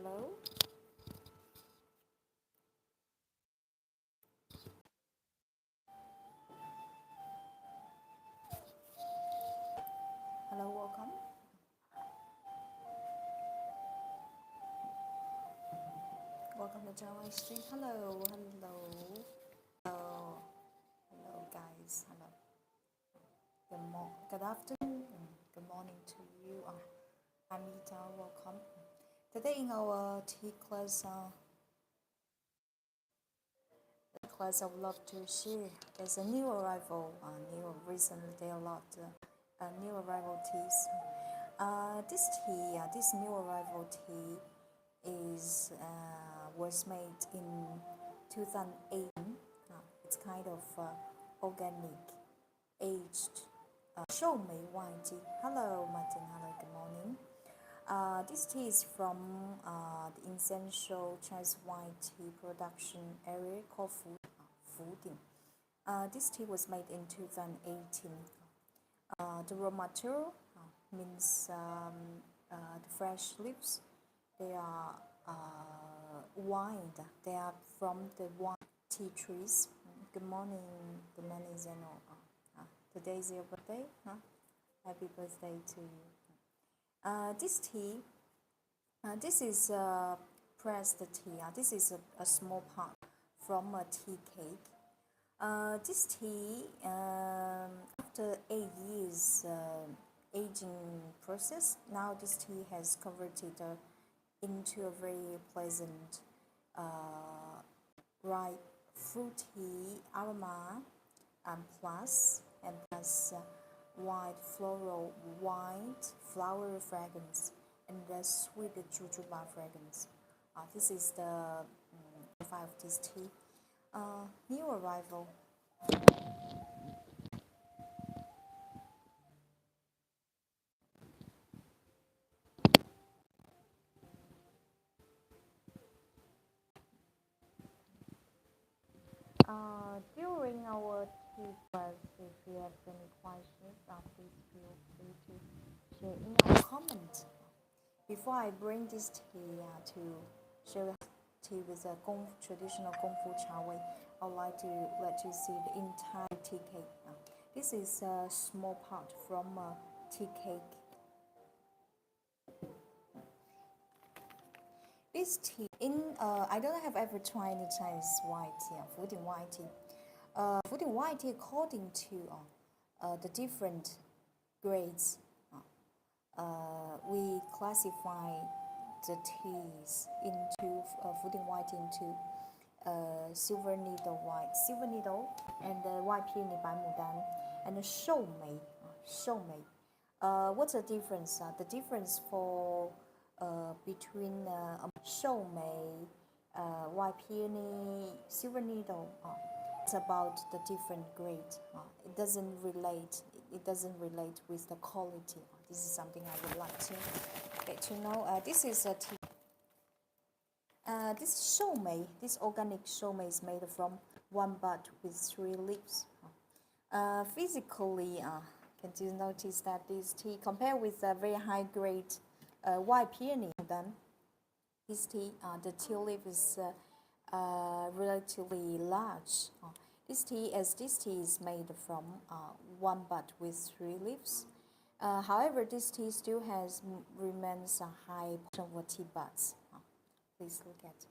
Hello. Hello, welcome. Welcome to Shoumei White Tea. Hello, hello. Hello, hello guys. Hello. Good afternoon. Good morning to you. I'm Ita. Welcome. Today in our tea class, I would love to share. There's a new arrival. Recently there are a lot new arrival teas. This new arrival tea is was made in 2018. It's kind of organic, aged. Shoumei White Tea. Hello, Martin. Hello, good morning. This tea is from the essential Chinese white tea production area called Fuding. This tea was made in 2018. The raw material means the fresh leaves. They are wild. They are from the wild tea trees. Good morning, good morning, Zeno. Today is your birthday. Happy birthday to you. This tea, this is pressed tea. This is a small part from a tea cake. This tea, after 8 years aging process, now this tea has converted into a very pleasant, ripe, fruity aroma, and plus white flower fragrance and the sweet jujube fragrance. This is the profile of this tea. New arrival. During our tea class, if you have any questions, please feel free to share in our comment. Before I bring this tea to share tea with a traditional Kung Fu Cha Wei, I would like to let you see the entire tea cake. This is a small part from a tea cake. This tea, I don't have ever tried any Chinese white tea, Fuding White Tea. Fuding White Tea, according to the different grades, we classify the teas into Fuding White into silver needle, and white peony Bai Mudan, and the Shoumei. What's the difference? The difference for between Shoumei, white peony, silver needle. It's about the different grade. It doesn't relate. It doesn't relate with the quality. This is something I would like to get to know. This is a tea. This Shoumei, this organic Shoumei is made from one bud with 3 leaves. Physically, can you notice that this tea, compared with a very high grade white peony, then this tea, the tea leaf is relatively large. This tea is made from one bud with 3 leaves. However, this tea still remains a high portion of tea buds. Please look at.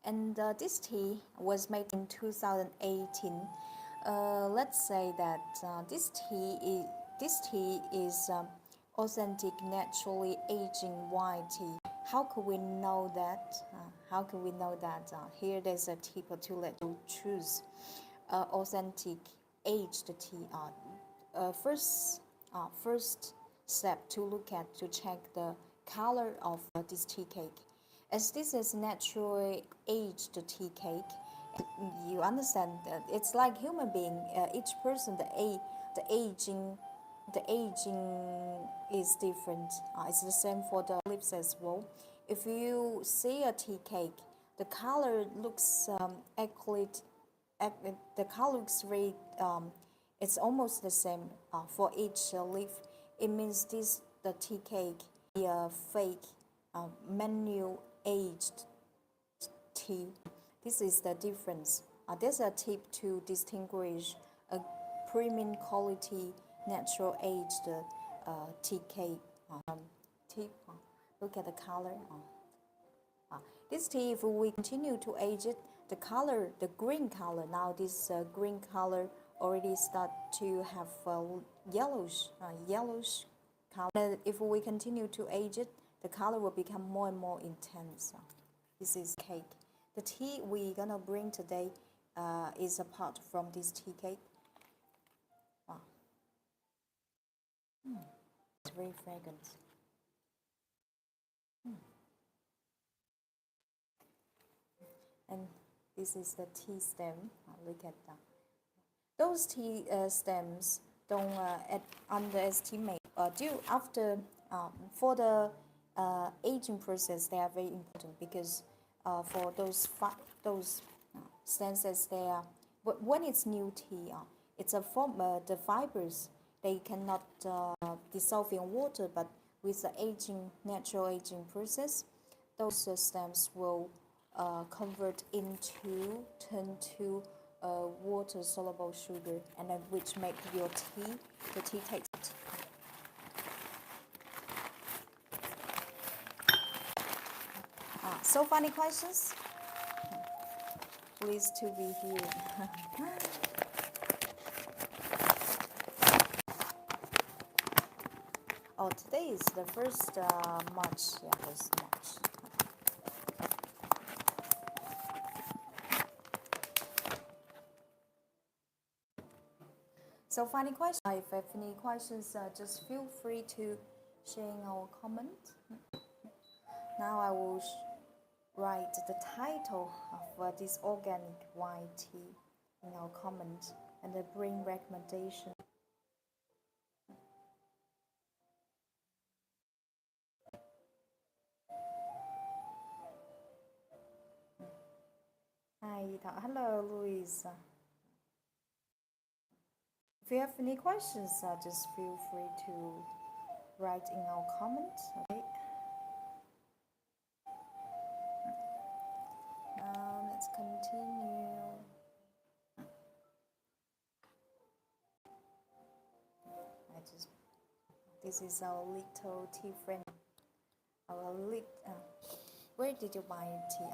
And this tea was made in 2018. Let's say that this tea is authentic, naturally aging white tea. How could we know that? Here there's a tip to let you choose authentic aged tea. First step to check the color of this tea cake. As this is naturally aged tea cake, you understand that it's like human being. Each person, the aging is different. It's the same for the lips as well. If you see a tea cake, the color looks the color looks very it's almost the same for each leaf. It means the tea cake is fake aged tea. This is the difference. There's a tip to distinguish a premium quality natural aged tea cake tip. Look at the color. This tea, if we continue to age it, the color, the green color, now this green color already start to have yellowish color. If we continue to age it, the color will become more and more intense. This is cake. The tea we're gonna bring today is apart from this tea cake. It's very fragrant. And this is the tea stem. Look at that. Those tea stems don't underestimate. For the aging process, they are very important because for those stems, they are. But when it's new tea, it's a form. The fibers they cannot dissolve in water, but with the natural aging process, those stems will turn to water soluble sugar, and then which make the tea taste. So funny questions? Pleased to be here. Today is the 1st March. Yeah, 1st March. So funny question. If you have any questions, just feel free to share in our comment. Now I will write the title of this organic white tea in our comment and bring recommendation. Hi, hello, Louisa. If you have any questions, just feel free to write in our comments. Okay. Let's continue. This is our little tea friend. Where did you buy tea?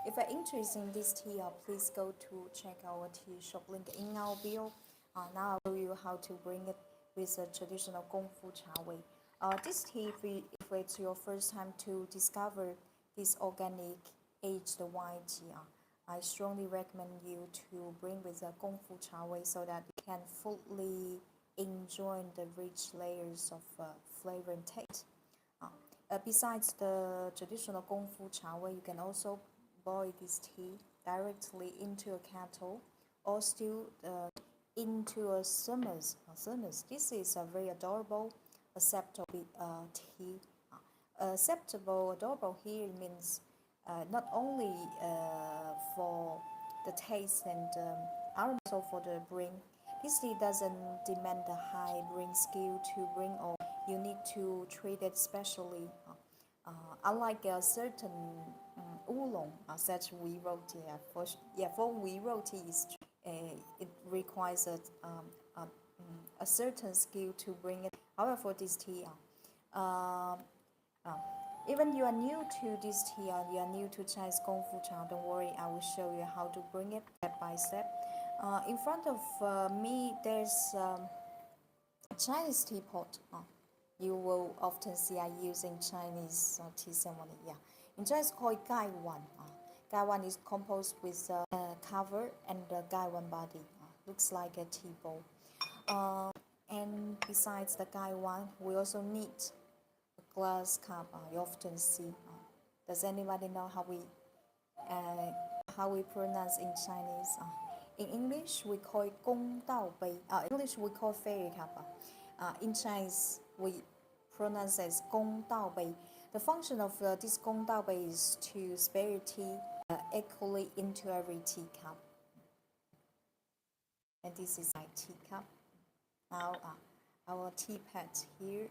If you're interested in this tea, please go to check our tea shop link in our bio. Now I'll show you how to bring it with a traditional Gong Fu Cha Wei. This tea, if it's your first time to discover this organic aged white tea, I strongly recommend you to bring with a Gong Fu Cha Wei so that you can fully enjoy the rich layers of flavor and taste. Besides the traditional Gong Fu Cha Wei, you can also boil this tea directly into a kettle or stew into a thermos. This is a very adorable, acceptable tea. Acceptable, adorable here means not only for the taste and also for the brewing. This tea doesn't demand a high brewing skill to bring, or you need to treat it specially. Unlike a certain oolong, such wheat roti, for wheat roti, it requires a certain skill to bring it. However, for this tea, even you are new to this tea, you are new to Chinese Gong Fu Cha, don't worry, I will show you how to bring it step by step. In front of me, there's a Chinese teapot. You will often see I using Chinese tea ceremony. Yeah, in Chinese called Gai Wan. Gai Wan is composed with a cover and a Gai Wan body. Looks like a tea bowl. And besides the Gai Wan, we also need a glass cup. You often see. Does anybody know how we pronounce in Chinese? In English, we call it Gong Dao Bei. English, we call fairy cup. In Chinese, we pronounce as Gong Dao Bei. The function of this Gong Dao Bei is to spare tea equally into every teacup. And this is my teacup. Now, our teapot here.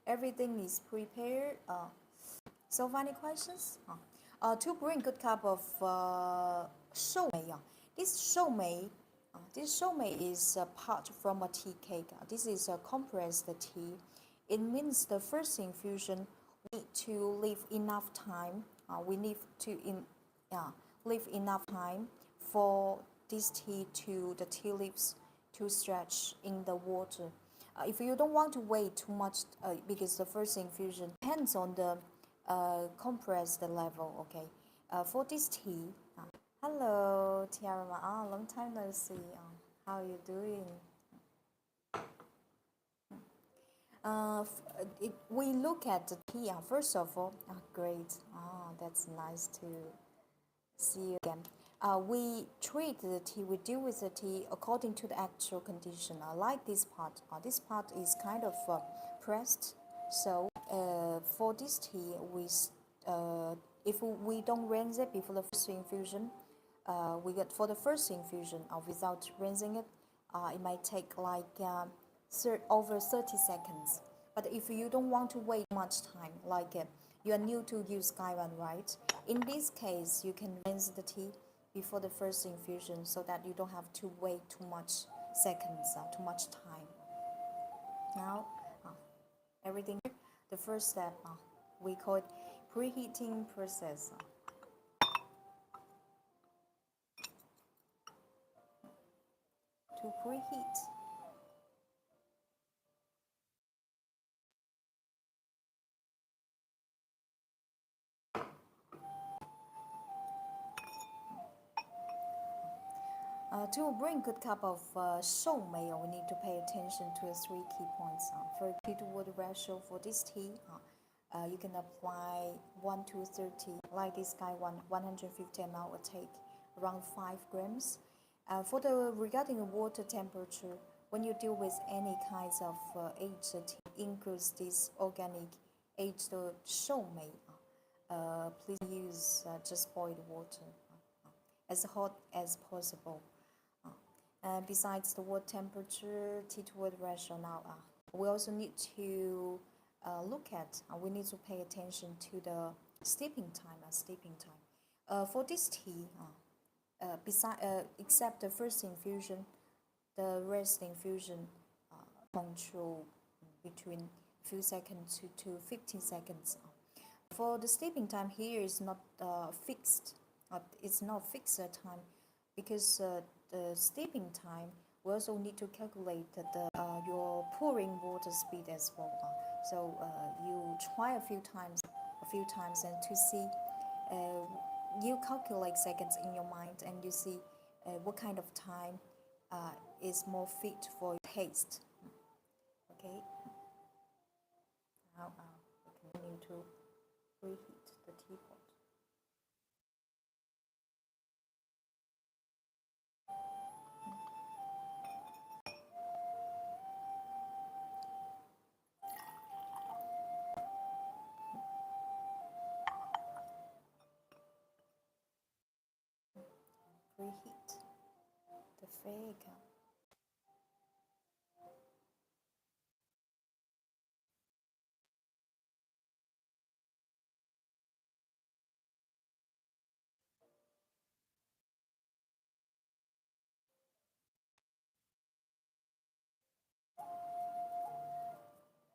Everything is prepared. So any questions? To bring good cup of shoumei. This shoumei is part from a tea cake. This is a compressed tea. It means the first infusion we need to leave enough time. We need to leave enough time for this tea to the tea leaves to stretch in the water. If you don't want to wait too much, because the first infusion depends on the compressed level. Okay, for this tea. Hello, Tiara. Long time no see. How are you doing? We look at the tea. First of all, great. That's nice to see you again. We treat the tea, we deal with the tea according to the actual condition. I like this part. This part is kind of pressed. So for this tea, if we don't rinse it before the first infusion, we get for the first infusion without rinsing it, it might take like over 30 seconds. But if you don't want to wait much time, like you are new to use Gaiwan, right? In this case, you can rinse the tea before the first infusion so that you don't have to wait too much seconds, too much time. Now, everything, the first step, we call it preheating process. To preheat. To bring good cup of shoumei, we need to pay attention to three key points. For tea to water ratio for this tea, you can apply 1 to 30, like this guy 150 ml will take around 5 grams. For the regarding the water temperature, when you deal with any kinds of aged tea, includes this organic aged shoumei, please use just boiled water, as hot as possible. Besides the water temperature, tea to water ratio now, we also need to look at, we need to pay attention to the steeping time. For this tea, except the first infusion, the rest infusion control between few seconds to 15 seconds. For the steeping time here is not fixed. It's not fixed time because the steeping time we also need to calculate your pouring water speed as well. So you try a few times, and to see you calculate seconds in your mind and you see what kind of time is more fit for your taste. Okay. Now we continue to preheat the teapot. Preheat the fake.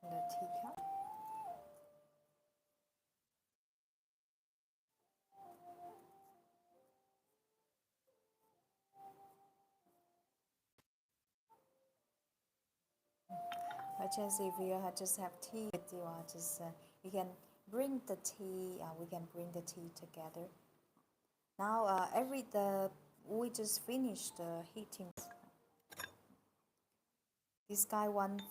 The teacup. By chance, if you just have tea with you, you can bring the tea. We can bring the tea together. Now, we just finished heating. This guy one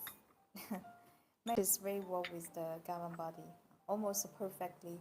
matches very well with the gavan body, almost perfectly.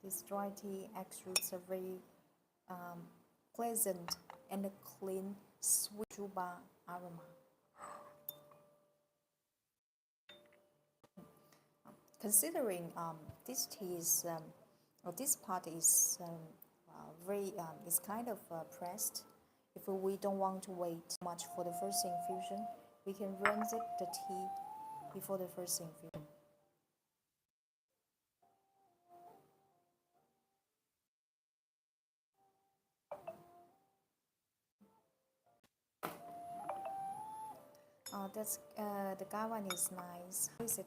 This dry tea exudes a very um, pleasant and a clean, sweet juba aroma. Considering this tea is, or this part is very, is kind of pressed. If we don't want to wait much for the first infusion, we can rinse it, the tea before the first infusion. That's the one is nice. Is it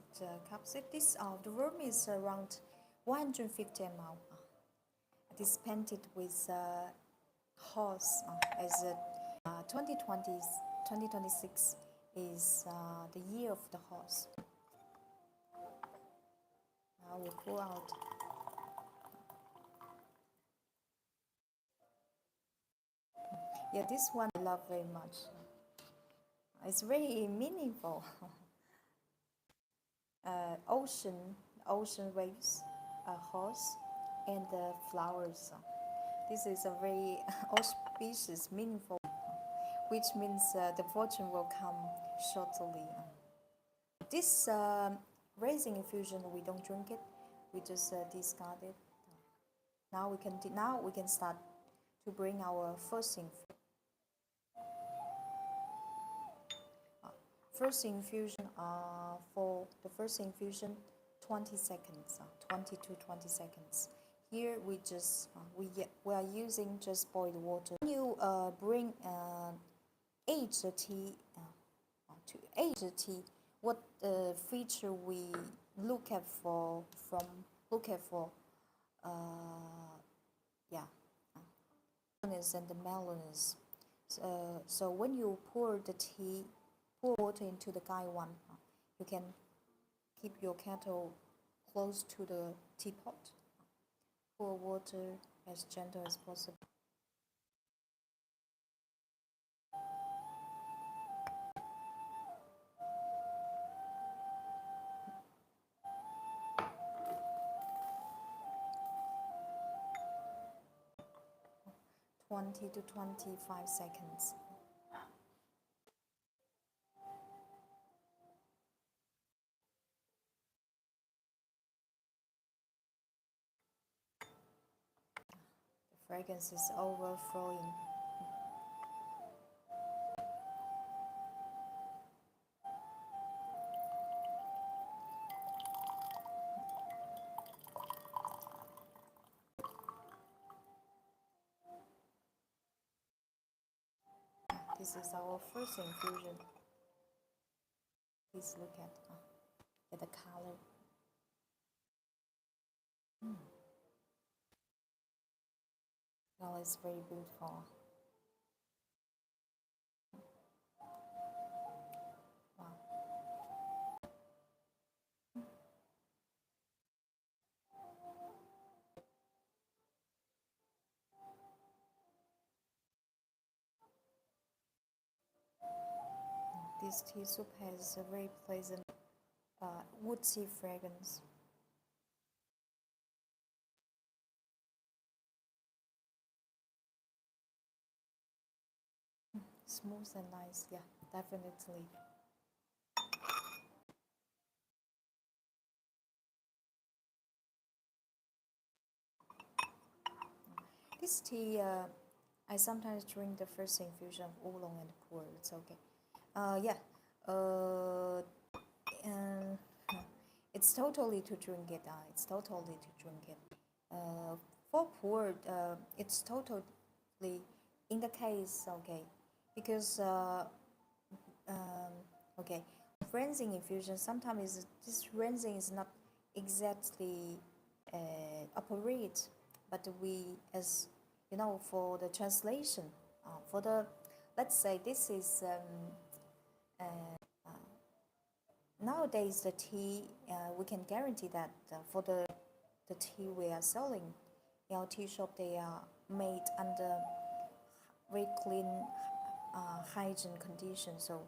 cups? This the room is around 150 ml. It is painted with horse as 2026 is the year of the horse. I will pull out. Yeah, this one I love very much. It's very meaningful. Ocean waves, a horse, and the flowers. This is a very auspicious, meaningful, which means the fortune will come shortly. This raising infusion, we don't drink it; we just discard it. Now we can start to bring our first infusion. First infusion for the first infusion 20 seconds, 20 to 20 seconds. Here we just we are using just boiled water. When you bring aged tea to aged tea, what feature we look at for yeah, and the melons. So when you pour water into the gaiwan, you can keep your kettle close to the teapot. Pour water as gentle as possible. (20 to 25 seconds). The fragrance is overflowing. This is our first infusion. Please look at the color. Well, it's very beautiful. Wow. This tea soup has a very pleasant woodsy fragrance. Smooth and nice, yeah, definitely. This tea, I sometimes drink the first infusion of oolong and pour. It's okay. Yeah. And it's totally to drink it. It's totally to drink it. For pour, it's totally in the case, okay, because okay, rinsing infusion sometimes this rinsing is not exactly appropriate, but we, as you know, for the translation, for the, let's say this is nowadays the tea, we can guarantee that for the tea we are selling in our tea shop, they are made under very clean hygiene conditions. So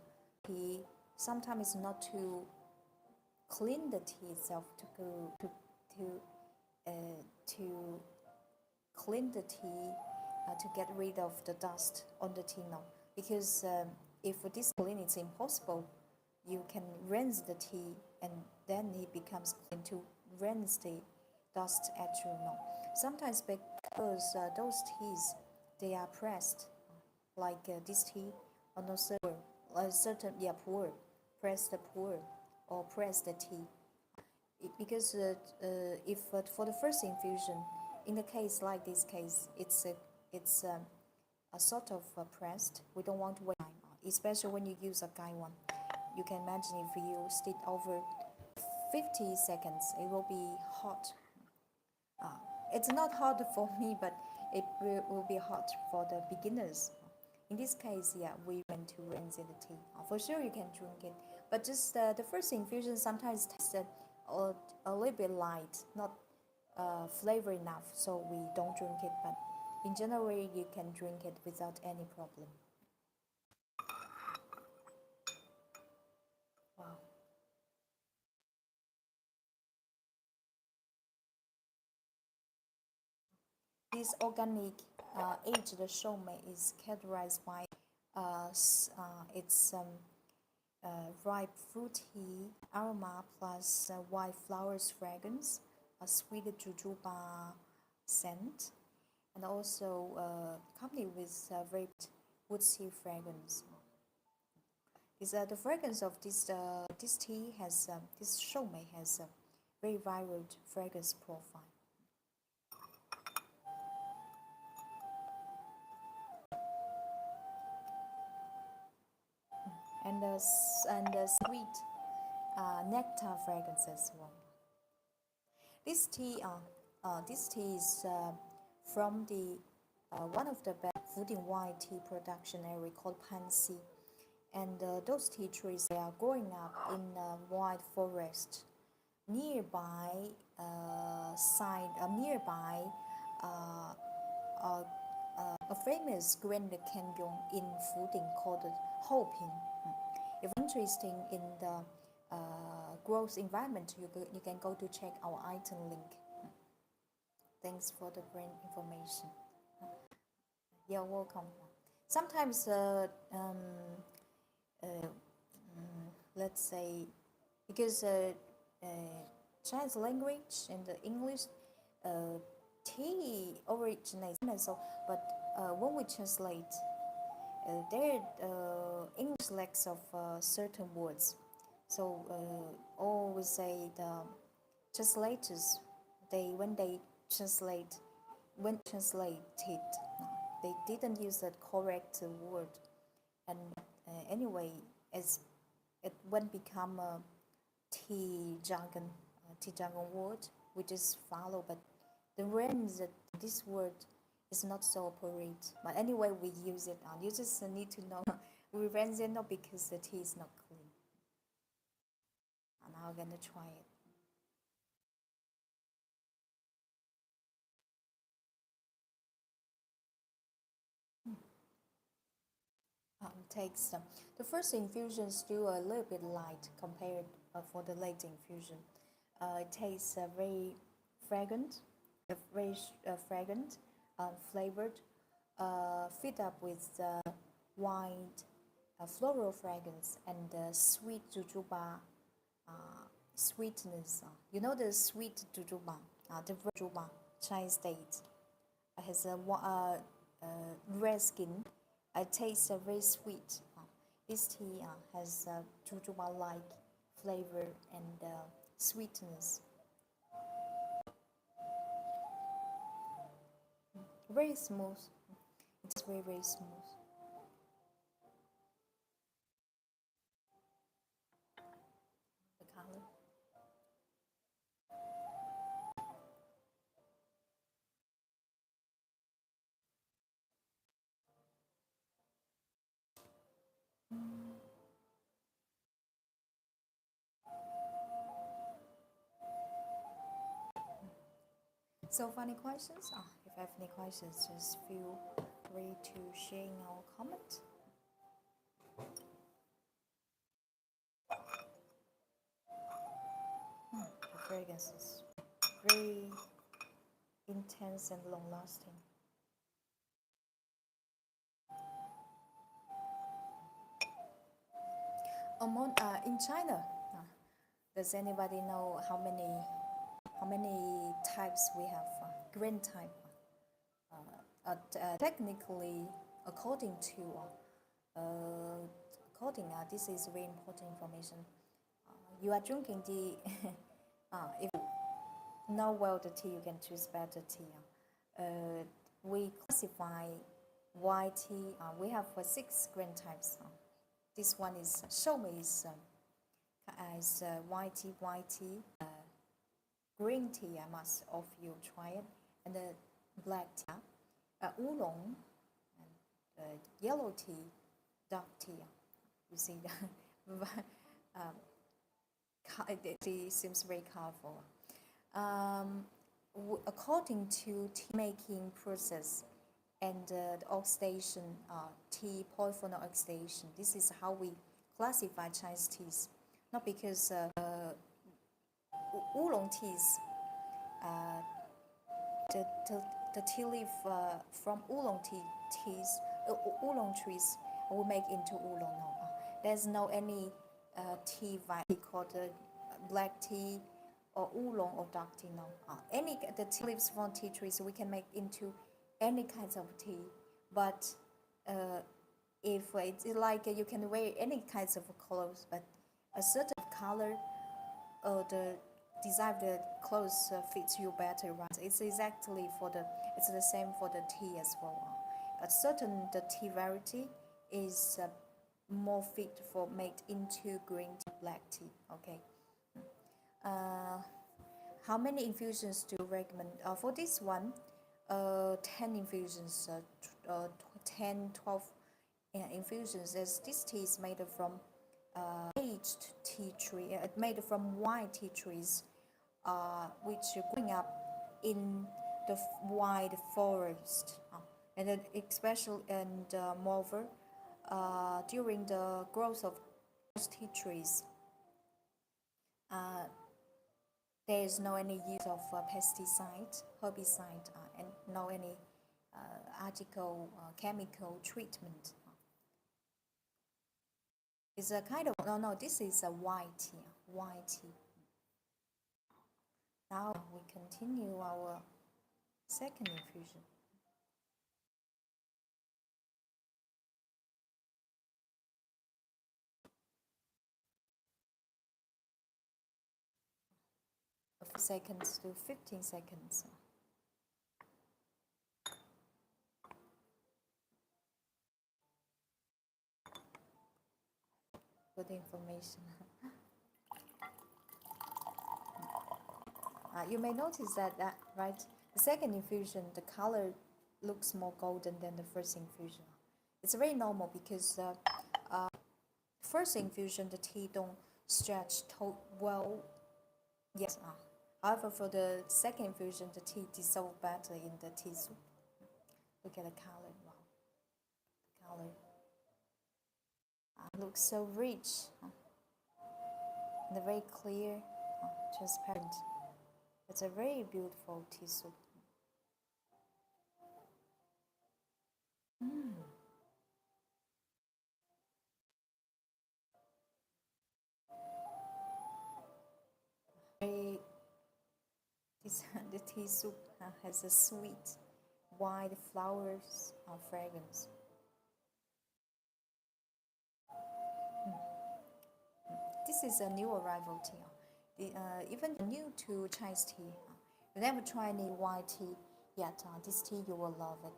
tea sometimes is not to clean the tea itself to to clean the tea, to get rid of the dust on the tea now. Because if this clean is impossible, you can rinse the tea and then it becomes clean to rinse the dust actually now. Sometimes because those teas, they are pressed, like this tea on a certain pour, press the pour or press the tea. Because if for the first infusion, in the case like this case, it's a sort of pressed. We don't want to wait time, especially when you use a gai one. You can imagine if you steep over 50 seconds, it will be hot. It's not hot for me, but it will be hot for the beginners. In this case, yeah, we went to rinse the tea. For sure, you can drink it, but just the first infusion sometimes tastes a little bit light, not flavor enough, so we don't drink it. But in general, you can drink it without any problem. Wow. This organic aged Shoumei is characterized by its ripe fruity aroma plus white flowers fragrance, a sweet jujube scent, and also accompanied with very woodsy fragrance. The fragrance of this tea has this Shoumei has a very vibrant fragrance profile. And the sweet nectar fragrance as well. This tea is from the one of the best Shoumei White Tea production area called Panxi, and those tea trees, they are growing up in a wide forest nearby. Nearby uh, uh, a famous Grand Canyon in Fuding called Hoping. If you're interested in the growth environment, you can go to check our item link. Thanks for the great information. You're welcome. Sometimes, let's say, because Chinese language and the English tea originates, so but when we translate, there English lacks of certain words. So always say the translators, when they translate it, they didn't use the correct word, and anyway, as it won't become a tea jargon word, we just follow. But the range that this word is not so appropriate. But anyway, we use it. You just need to know we rinse it not because the tea is not clean. And I'm gonna try it. Takes the first infusion is still a little bit light compared for the late infusion. It tastes very fragrant, very fragrant, flavored, filled up with white floral fragrance and sweet jujube sweetness. You know the sweet jujube, the jujube Chinese date. It has a red skin. It tastes very sweet. This tea has jujube-like flavor and sweetness. Very smooth. It's very, very smooth. The color. So, any questions? If you have any questions, just feel free to share in our comment. The fragrance is very intense and long-lasting. In China, does anybody know how many types we have? Green type. Technically, according to this is very important information. You are drinking the if you know well the tea, you can choose better tea. We classify white tea. We have 6 green types. This one is Shoumei as white tea. Green tea, I must offer you try it, and the black tea, oolong, and yellow tea, dark tea. You see that it seems very colorful. According to tea making process and the oxidation, tea polyphenol oxidation, this is how we classify Chinese teas. Not because oolong teas, the tea leaf from oolong trees we make into oolong. No, there's no any tea variety called black tea or oolong or dark tea. No, the tea leaves from tea trees we can make into any kinds of tea. But if it's like you can wear any kinds of clothes, but a certain color or the desired clothes fits you better, right? It's the same for the tea as well. A certain the tea variety is more fit for made into green tea, black tea. Okay. How many infusions do you recommend? For this one, 10 infusions, 10, 12 infusions, as this tea is made from aged tea tree, made from white tea trees, which are growing up in the wide forest, and then especially and moreover, during the growth of tea trees, there is no any use of pesticide, herbicide, and no any article chemical treatment. It's a kind of no. This is a white tea. White tea. Now we continue our second infusion. A few seconds to 15 seconds. Good information. You may notice that right, the second infusion, the color looks more golden than the first infusion. It's very normal because first infusion the tea don't stretch well. Yes. However, for the second infusion, the tea dissolves better in the tea soup. Look at the color. Wow, the color looks so rich and very clear, transparent. It's a very beautiful tea soup. The tea soup has a sweet, white flowers fragrance. This is a new arrival tea. Even new to Chinese tea. You never try any white tea yet. This tea you will love it.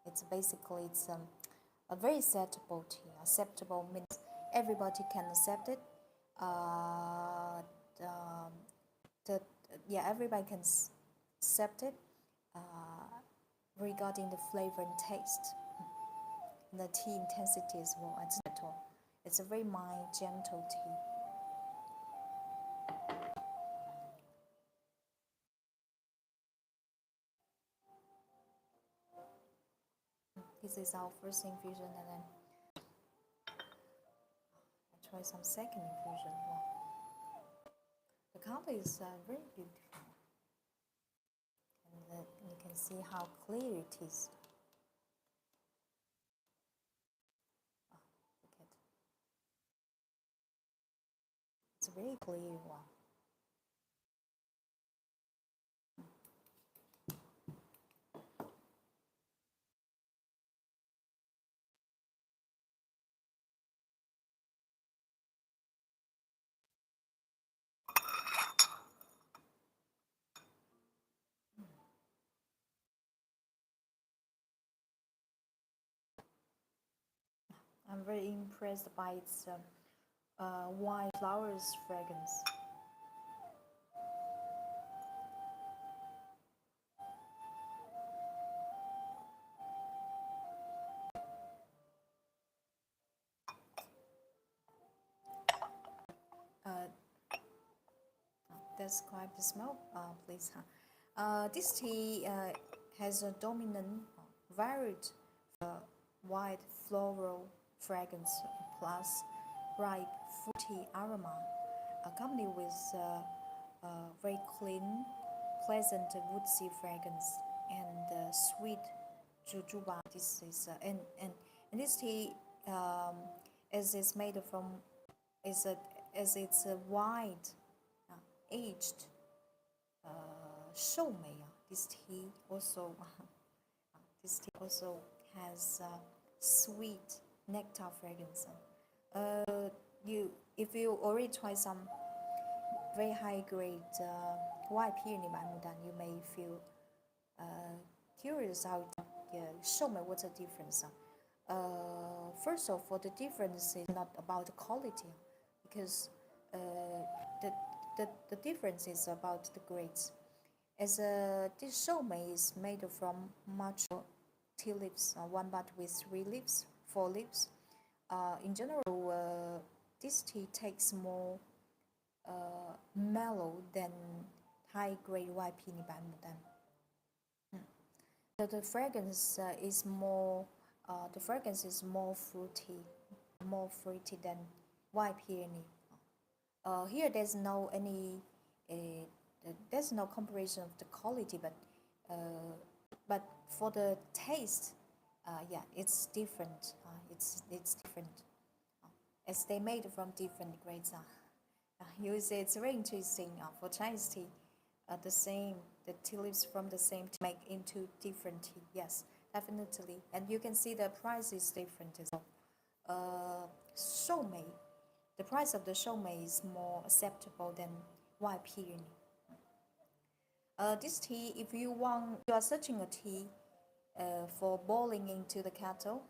It's a very acceptable tea. Acceptable means everybody can accept it. Everybody can accept it regarding the flavor and taste. And the tea intensity as well. It's a very mild, gentle tea. This is our first infusion, and then I try some second infusion. Wow. The color is very beautiful. And You can see how clear it is. Look at it's a very clear one. I'm very impressed by its white flowers fragrance. Describe the smell, please. This tea has a dominant, varied, white floral fragrance plus ripe fruity aroma, accompanied with very clean, pleasant woodsy fragrance and sweet jujuba. This is and this tea, as it's made from, is a as it's a white aged Shoumei. This tea also has sweet nectar fragrance. If you already try some very high grade white peony banmudan, you may feel curious how Shoumei. What's the difference? First of all, the difference is not about the quality, because the, the difference is about the grades. As this Shoumei is made from mature tea leaves, one bud with 3 leaves, 4 leaves. In general, this tea takes more mellow than high-grade white peony banmudan. The fragrance is more fruity than white peony. Here there's no any there's no comparison of the quality, but for the taste, yeah, it's different. It's different, as they made from different grades. You see, it's very interesting. For Chinese tea, the tea leaves from the same tea make into different tea. Yes, definitely, and you can see the price is different as well. Shoumei, the price of the Shoumei is more acceptable than white peony. This tea, if you are searching a tea for boiling into the kettle,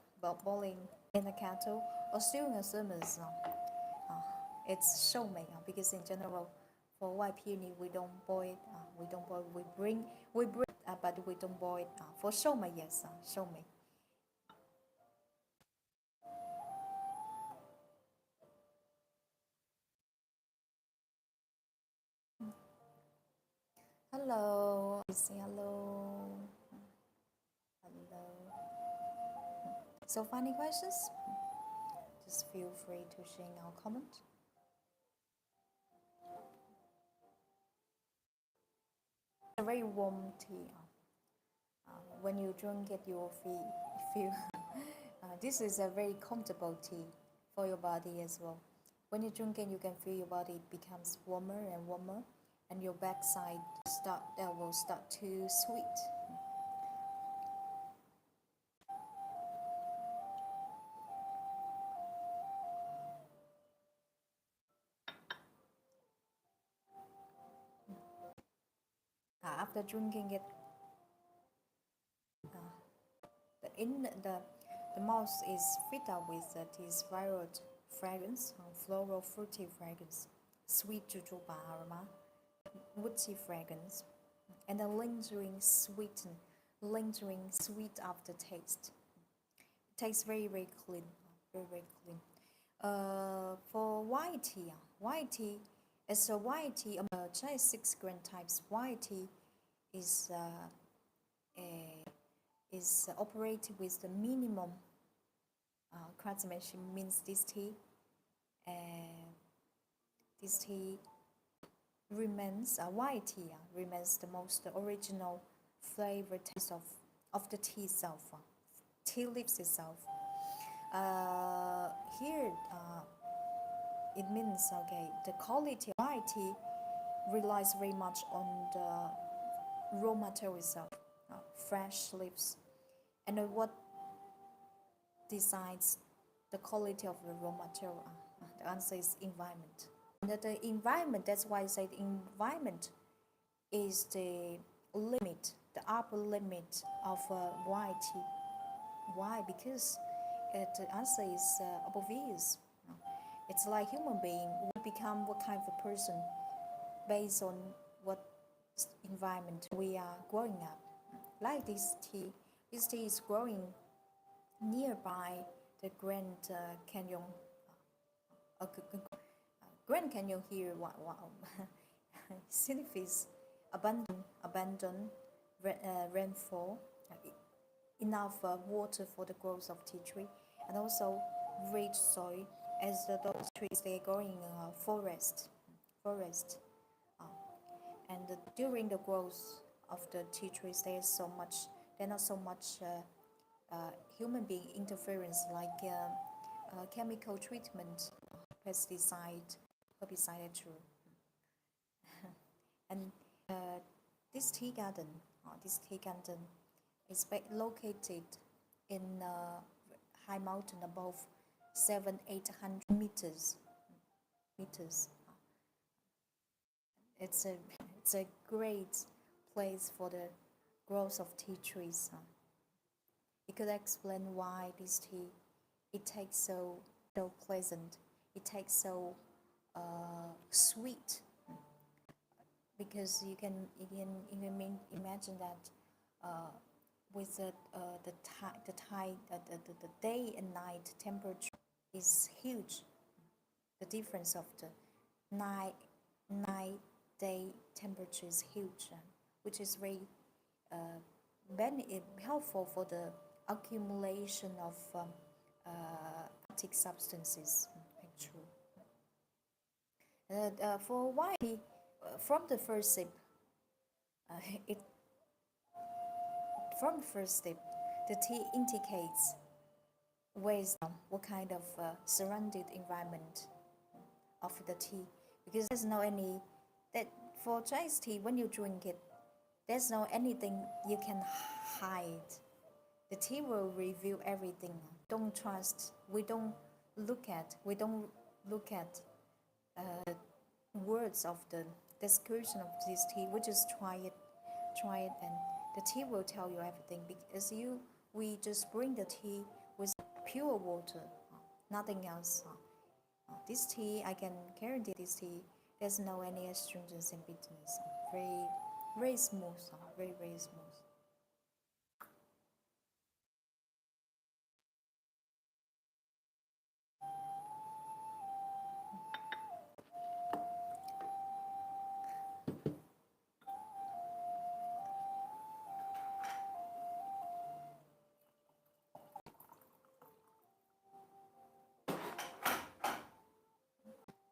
boiling in the kettle or stewing a thermos, it's Shoumei, because in general, for white peony we don't boil. We don't boil. We bring, but we don't boil. For Shoumei, yes, Shoumei. Hello, say hello. Hello. So, funny questions? Just feel free to share in our comment. A very warm tea. When you drink it, you will feel this is a very comfortable tea for your body as well. When you drink it, you can feel your body becomes warmer and warmer, and your backside will start to sweet. After drinking it, the mouth is filled up with this viral fragrance, floral fruity fragrance, sweet jojoba aroma, woody fragrance, and a lingering sweet aftertaste. It tastes very very clean, very very clean. For white tea, as a white tea, Chinese 6 grain types white tea is operated with the minimum craftsmanship. Means this tea remains white tea remains the most original flavor taste of the tea itself, tea leaves itself. Here, it means okay, the quality of white tea relies very much on the raw material itself, fresh leaves, and what decides the quality of the raw material. The answer is environment. The environment, that's why I say the environment is the limit, the upper limit of white tea. Why? Because the answer is obvious. It's like human being, we become what kind of a person based on what environment we are growing up. Like this tea is growing nearby the Canyon. Grand Canyon here, wow, signifies abundant rainfall, enough water for the growth of tea tree, and also rich soil, as those trees they grow in forest, and during the growth of the tea trees, there's not so much human being interference like chemical treatment, pesticide, herbicide, etc. And this tea garden is located in a high mountain above 700-800 meters. It's a great place for the growth of tea trees. It could explain why this tea it tastes so pleasant. It tastes so sweet, because you can imagine that with the day and night temperature is huge. The difference of the night day temperature is huge, which is very helpful for the accumulation of active substances. Actually, for why from the first sip, the tea indicates what kind of surrounded environment of the tea, because there's no any that for Chinese tea when you drink it, there's no anything you can hide. The tea will reveal everything. We don't look at words of the description of this tea. We just try it, and the tea will tell you everything, because we just bring the tea with pure water, nothing else. This tea, I can guarantee this tea, there's no any astringents and bitterness. Very, very smooth, very, very smooth.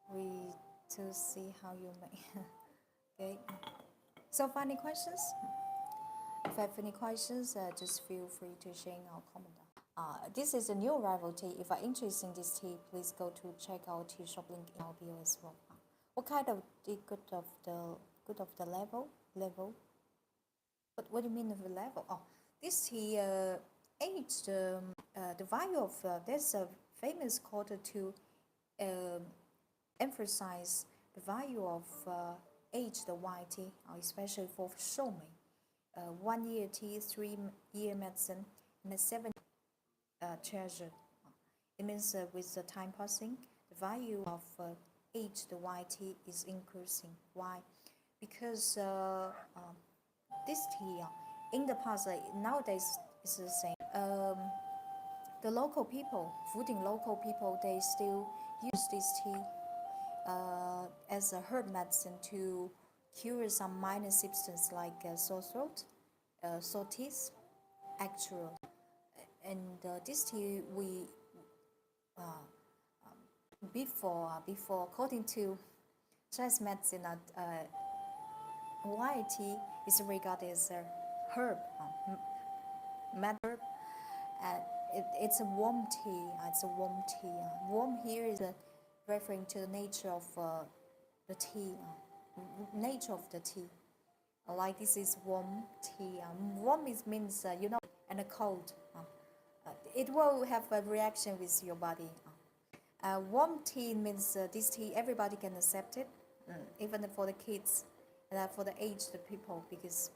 We to see how you make. Okay. So, any questions? If you have any questions, just feel free to share in our comment. This is a new arrival tea. If you're interested in this tea, please go to check our tea shop link in our bio as well. What kind of tea good of the level? What do you mean of the level? Oh, this tea aged. The value of there's a famous quote to emphasize the value of aged white tea, especially for Shoumei. 1 year tea, 3 year medicine, and a 7 treasure. It means with the time passing, the value of aged white tea is increasing. Why? Because this tea, in the past, nowadays it's the same. The local people, they still use this tea as a herb medicine to cure some minor symptoms like sore throat, sore teeth, actual. And this tea before according to Chinese medicine, white tea is regarded as herb, mad herb. And it's a warm tea. It's a warm tea. Warm here is referring to the nature of the tea, nature of the tea. Like this is warm tea. Warm is means and a cold. It will have a reaction with your body. Warm tea means this tea everybody can accept it, even for the kids and for the aged people, because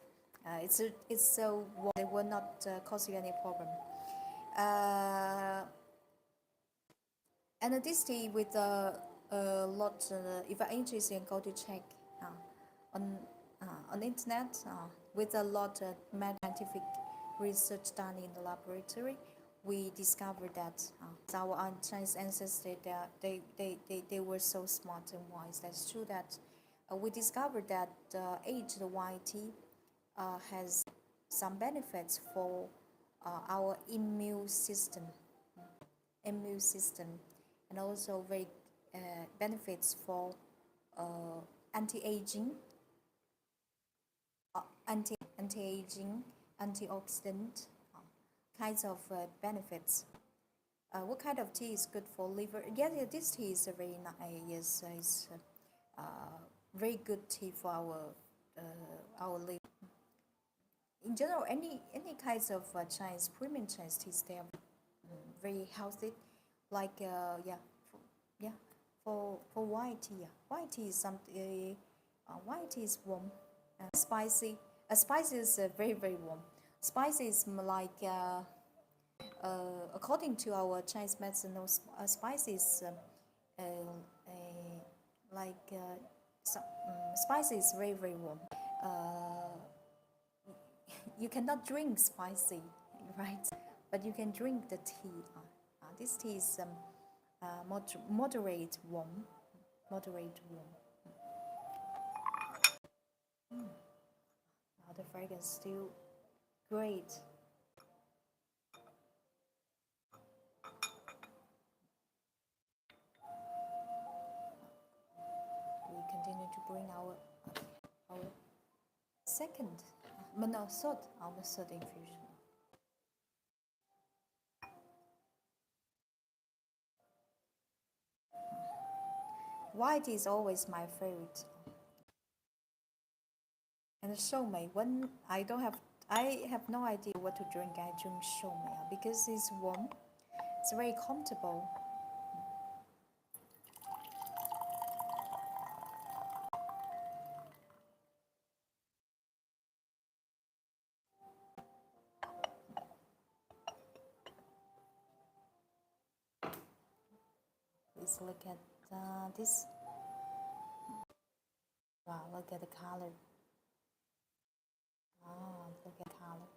it's so warm it will not cause you any problem. And this tea with a lot. If you're interested, go to check on on internet with a lot of scientific research done in the laboratory. We discovered that our Chinese ancestors they were so smart and wise. That's true that we discovered that aged white tea has some benefits for our immune system, and also very benefits for anti-aging, anti-aging, antioxidant kinds of benefits. What kind of tea is good for liver? Yeah, this tea is a very is very good tea for our liver. In general, any kinds of Chinese premium Chinese teas, they are very healthy. Like yeah, for white tea, white tea is something. White tea is warm, spicy. Spicy is very warm. Spicy is like according to our Chinese medicine, spicy is like spicy is very warm. You cannot drink spicy, right? But you can drink the tea. This tea is moderate warm, moderate warm. The fragrance is still great. We continue to bring our second, no, third infusion. White is always my favorite. And Shoumei, when I have no idea what to drink, I drink Shoumei because it's warm, it's very comfortable. Please look at this. Wow, look at the color. Look at the color.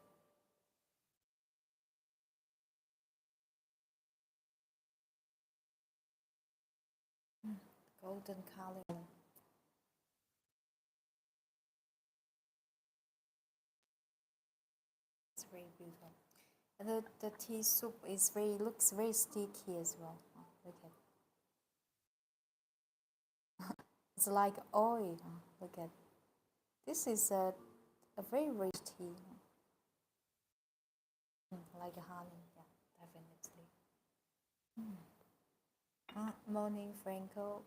Golden color. It's very beautiful. And the tea soup is looks very sticky as well. Look at. It's like oil. Look at. This is a very rich tea. Like honey, yeah, definitely. Morning, Franco.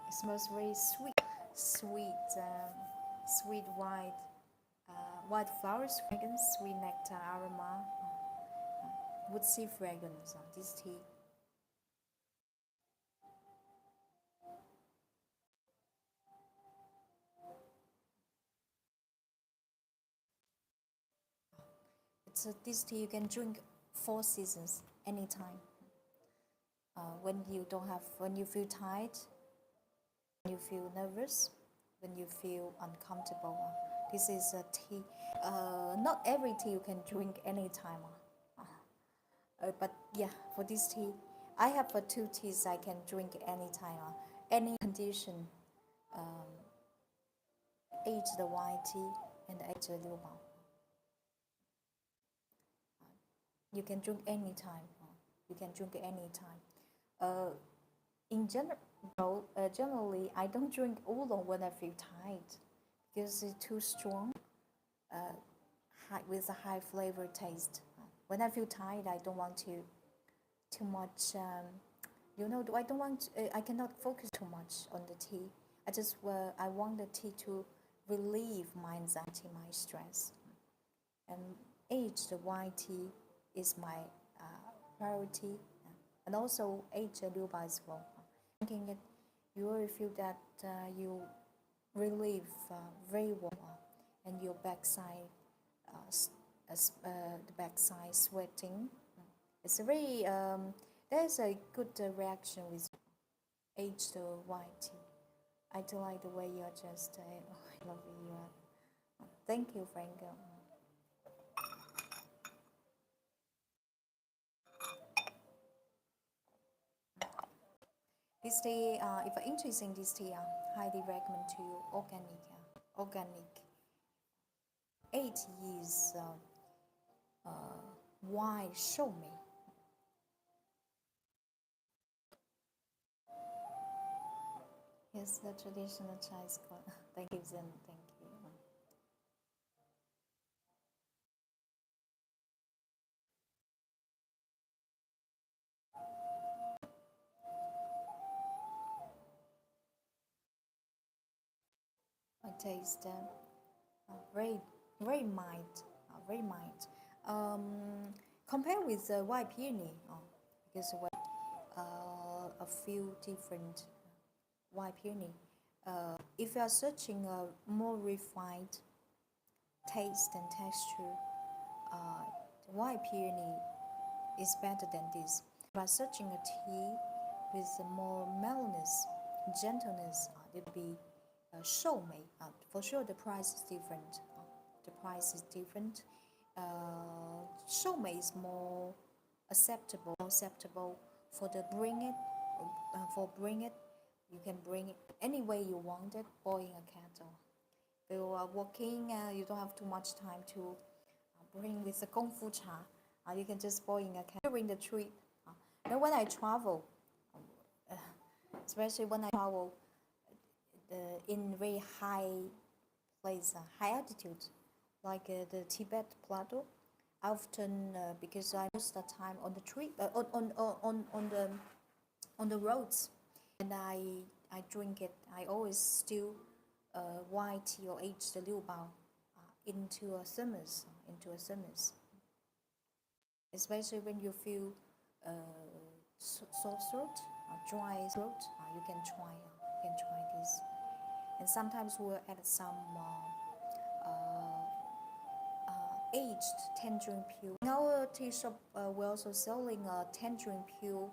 It smells very sweet white flowers fragrance, sweet nectar aroma, woodsy fragrance. This tea. This tea you can drink 4 seasons anytime. When you feel tired, when you feel nervous, when you feel uncomfortable. This is a tea. Not every tea you can drink anytime. But yeah, for this tea, I have two teas I can drink anytime, any condition. Um, aged white tea and aged liu bao. You can drink anytime. You can drink anytime. Uh, in general, generally, I don't drink oolong when I feel tired because it's too strong, with a high flavor taste. When I feel tired, I don't want too much. I don't want. I cannot focus too much on the tea. I want the tea to relieve my anxiety, my stress. And aged white tea is my priority, and also aged liu bai as well. Drinking it, you will feel that you relieve very well, and your backside, the backside sweating. It's a very there's a good reaction with aged white tea. I do like the way you're just. I love you. Thank you, Franco. This tea, if you're interested in this tea, I highly recommend to you organic. Organic. 8 years white Shoumei. Yes, the traditional Chinese called. Thank you, Zen. Thank you. I taste very, very mild, very mild. Compared with white peony, because a few different white peony. If you are searching a more refined taste and texture, white peony is better than this. If you are searching a tea with more mellowness, gentleness, it will be Shoumei. For sure, the price is different. The price is different. Shoumei is more acceptable for the bring it. Bring it, you can bring it any way you want it, boiling a kettle. If you are walking, you don't have too much time to bring with the Kung Fu Cha. You can just boil in a kettle during the trip. Then when I travel, especially when I travel in very high place, high altitude, like the Tibet plateau, often because I most of the time on the trip, on the roads, and I drink it. I always stew white tea or aged liu bao into a thermos, especially when you feel sore throat, dry throat. You can try this. And sometimes we'll add some aged tangerine peel. In our tea shop, we're also selling a tangerine peel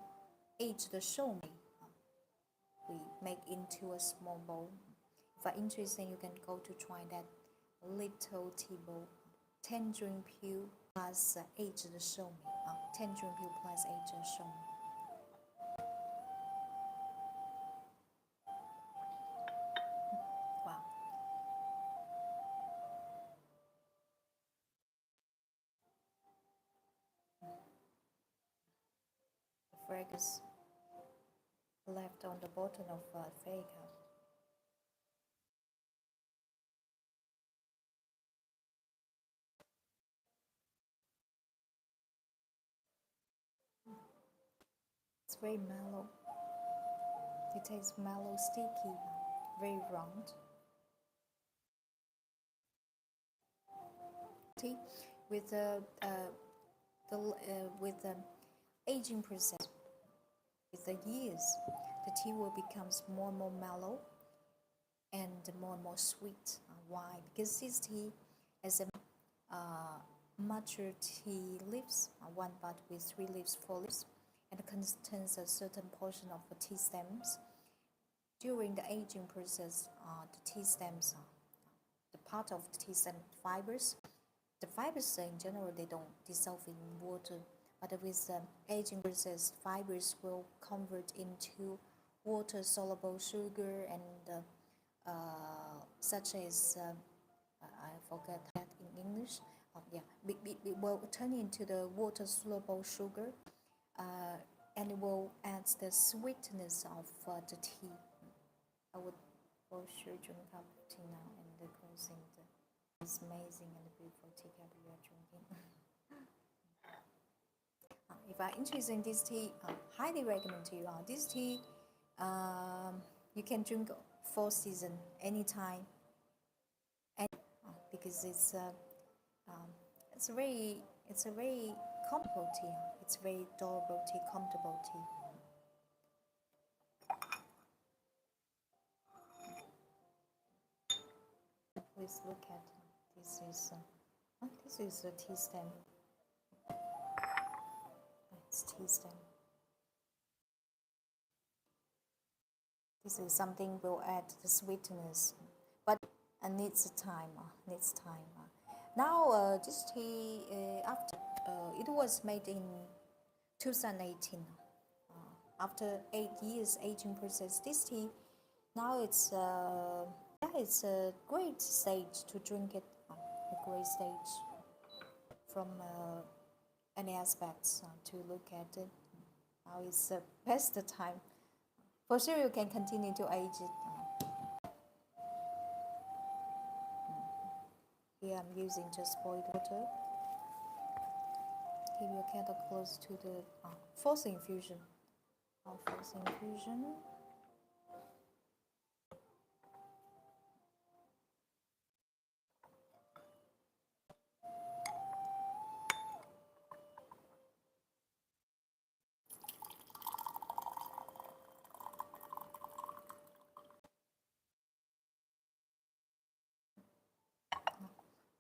aged Shoumei. We make into a small bowl. If you're interested, you can go to try that little tea bowl. Tangerine peel plus aged Shoumei. Tangerine peel plus aged Shoumei. Wow. The fragrance left on the bottom of a fake. It's very mellow. It tastes mellow, sticky, very round. Tea with with the aging process, with the years, the tea will become more and more mellow and more sweet. Why? Because this tea has a mature tea leaves, one bud with 3 leaves, 4 leaves, and contains a certain portion of the tea stems. During the aging process, the tea stems, the part of the tea stem fibers, the fibers in general they don't dissolve in water, but with aging process, fibers will convert into water-soluble sugar and such as I forget that in English. Yeah, it will turn into the water-soluble sugar, and it will add the sweetness of the tea. I would for sure drink up tea now and closing this amazing and beautiful tea cup you are drinking. If you are interested in this tea, highly recommend to you. This tea, you can drink 4 seasons anytime, and because it's a very comfortable tea. It's very durable tea, comfortable tea. Please look at this is a tea stem. It's tea stem. This is something will add the sweetness, but needs time. Needs time. Now this tea after it was made in 2018. After 8 years aging process, this tea now it's a great stage to drink it. A great stage from any aspects to look at it. Now it's the best time. For sure, you can continue to age it. Here I'm using just boiled water. Keep your kettle close to the fourth infusion. Fourth infusion.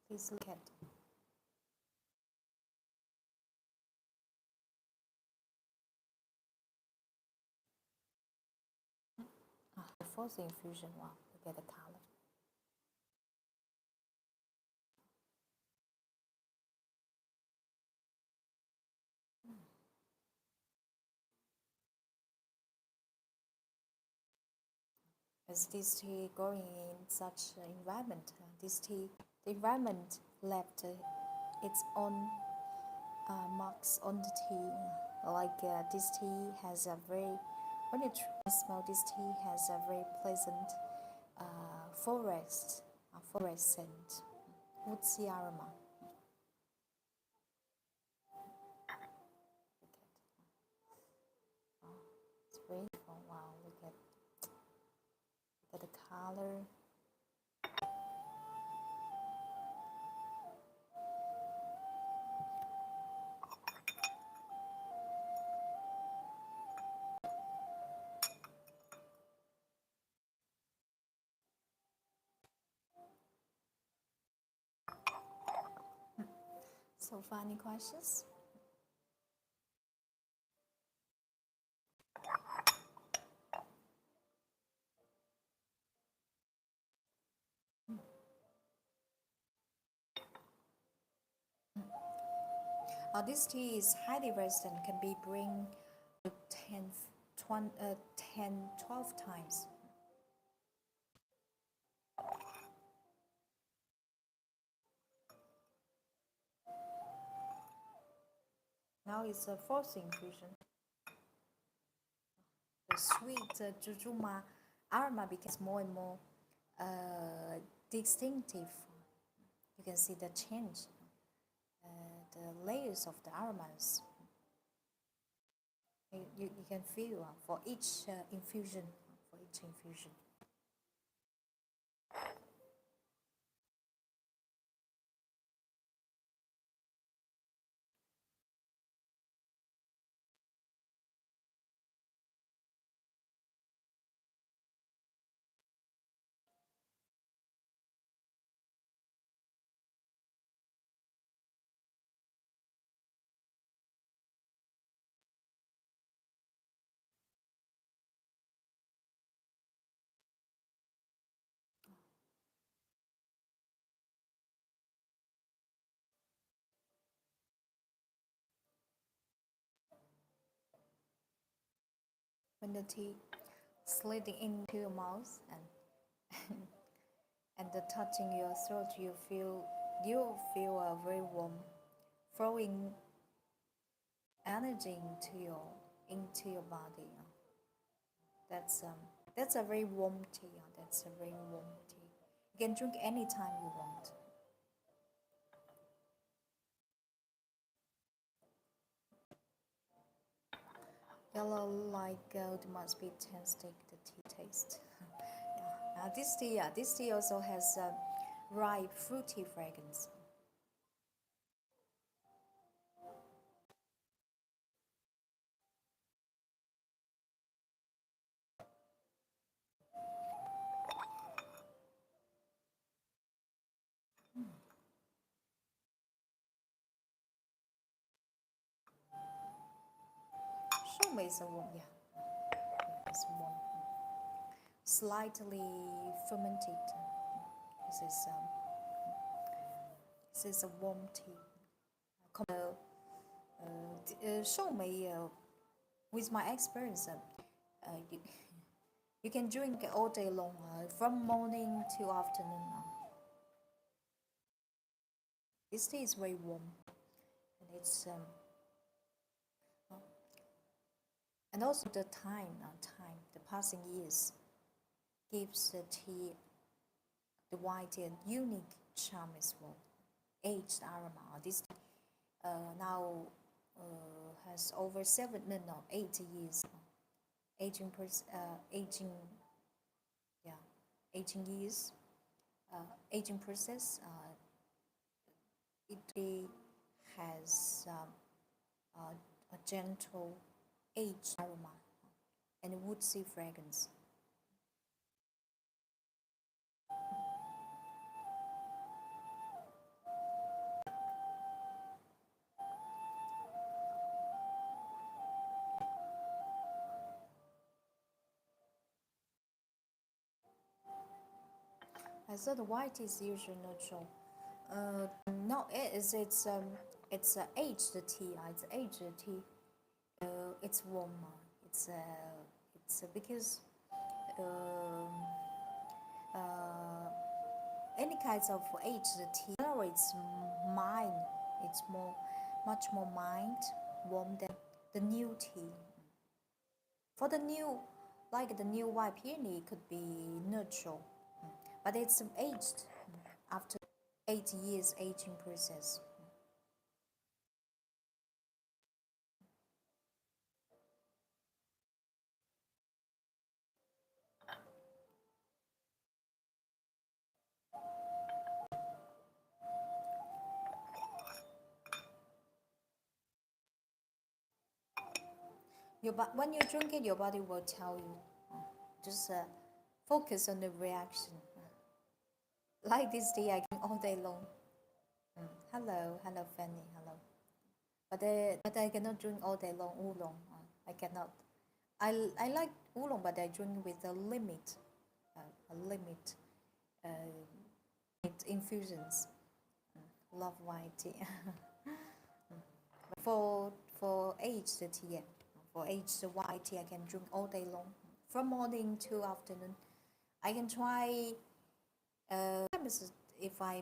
Please look at the fourth infusion. Wow, look at the color. As this tea growing in such an environment, the environment left its own marks on the tea. Like this tea has a very, when you smell this tea has a very pleasant forest scent, woodsy aroma. It's beautiful. Wow, look at the color. So far, any questions? This tea is highly resistant, can be brewed 10, 12 times. Now it's a fourth infusion. The sweet jujuma aroma becomes more and more distinctive. You can see the change, the layers of the aromas. You can feel for each infusion. when the tea sliding into your mouth and and the touching your throat, you feel a very warm, flowing energy into your body. That's a very warm tea. That's a very warm tea. You can drink anytime you want. Yellow like gold must be tastic the tea taste. Yeah. This tea also has a ripe fruity fragrance. 树莓 is a warm, yeah, it's warm, slightly fermented. This is um, this is a warm tea. Shoumei, with my experience, you can drink all day long, from morning to afternoon. This tea is very warm, and and also the the passing years gives the tea the white and unique charm as well. Aged aroma. This tea now has over 8 years aging, yeah, aging years, aging process. It has a gentle aged aroma and a woodsy fragrance. I thought the white is usually neutral. No, it's aged tea. It's aged tea. It's warmer. It's because um, uh, any kinds of aged tea, it's mild. It's much more mild, warm than the new tea. For the new, like the new white peony, it could be neutral, but it's aged after 8 years aging process. When you drink it, your body will tell you. Just focus on the reaction. Like this tea, I can all day long. Hello, Fanny, hello. But I cannot drink all day long oolong. I cannot. I like oolong, but I drink with a limit. A limit. Infusions. Love white tea. For aged tea, yeah. For aged white tea, I can drink all day long, from morning to afternoon. I can try. Sometimes if I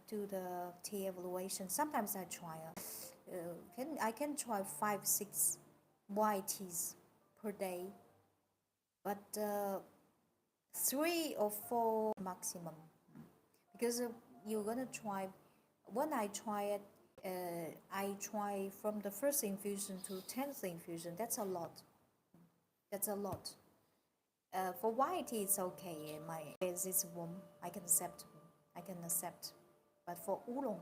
do the tea evaluation, sometimes I try. I can try 5, 6 white teas per day, but 3 or 4 maximum, because you're gonna try. When I try it, I try from the first infusion to 10th infusion. That's a lot. That's a lot. For white tea, it's okay. My base is warm. I can accept. I can accept. But for oolong,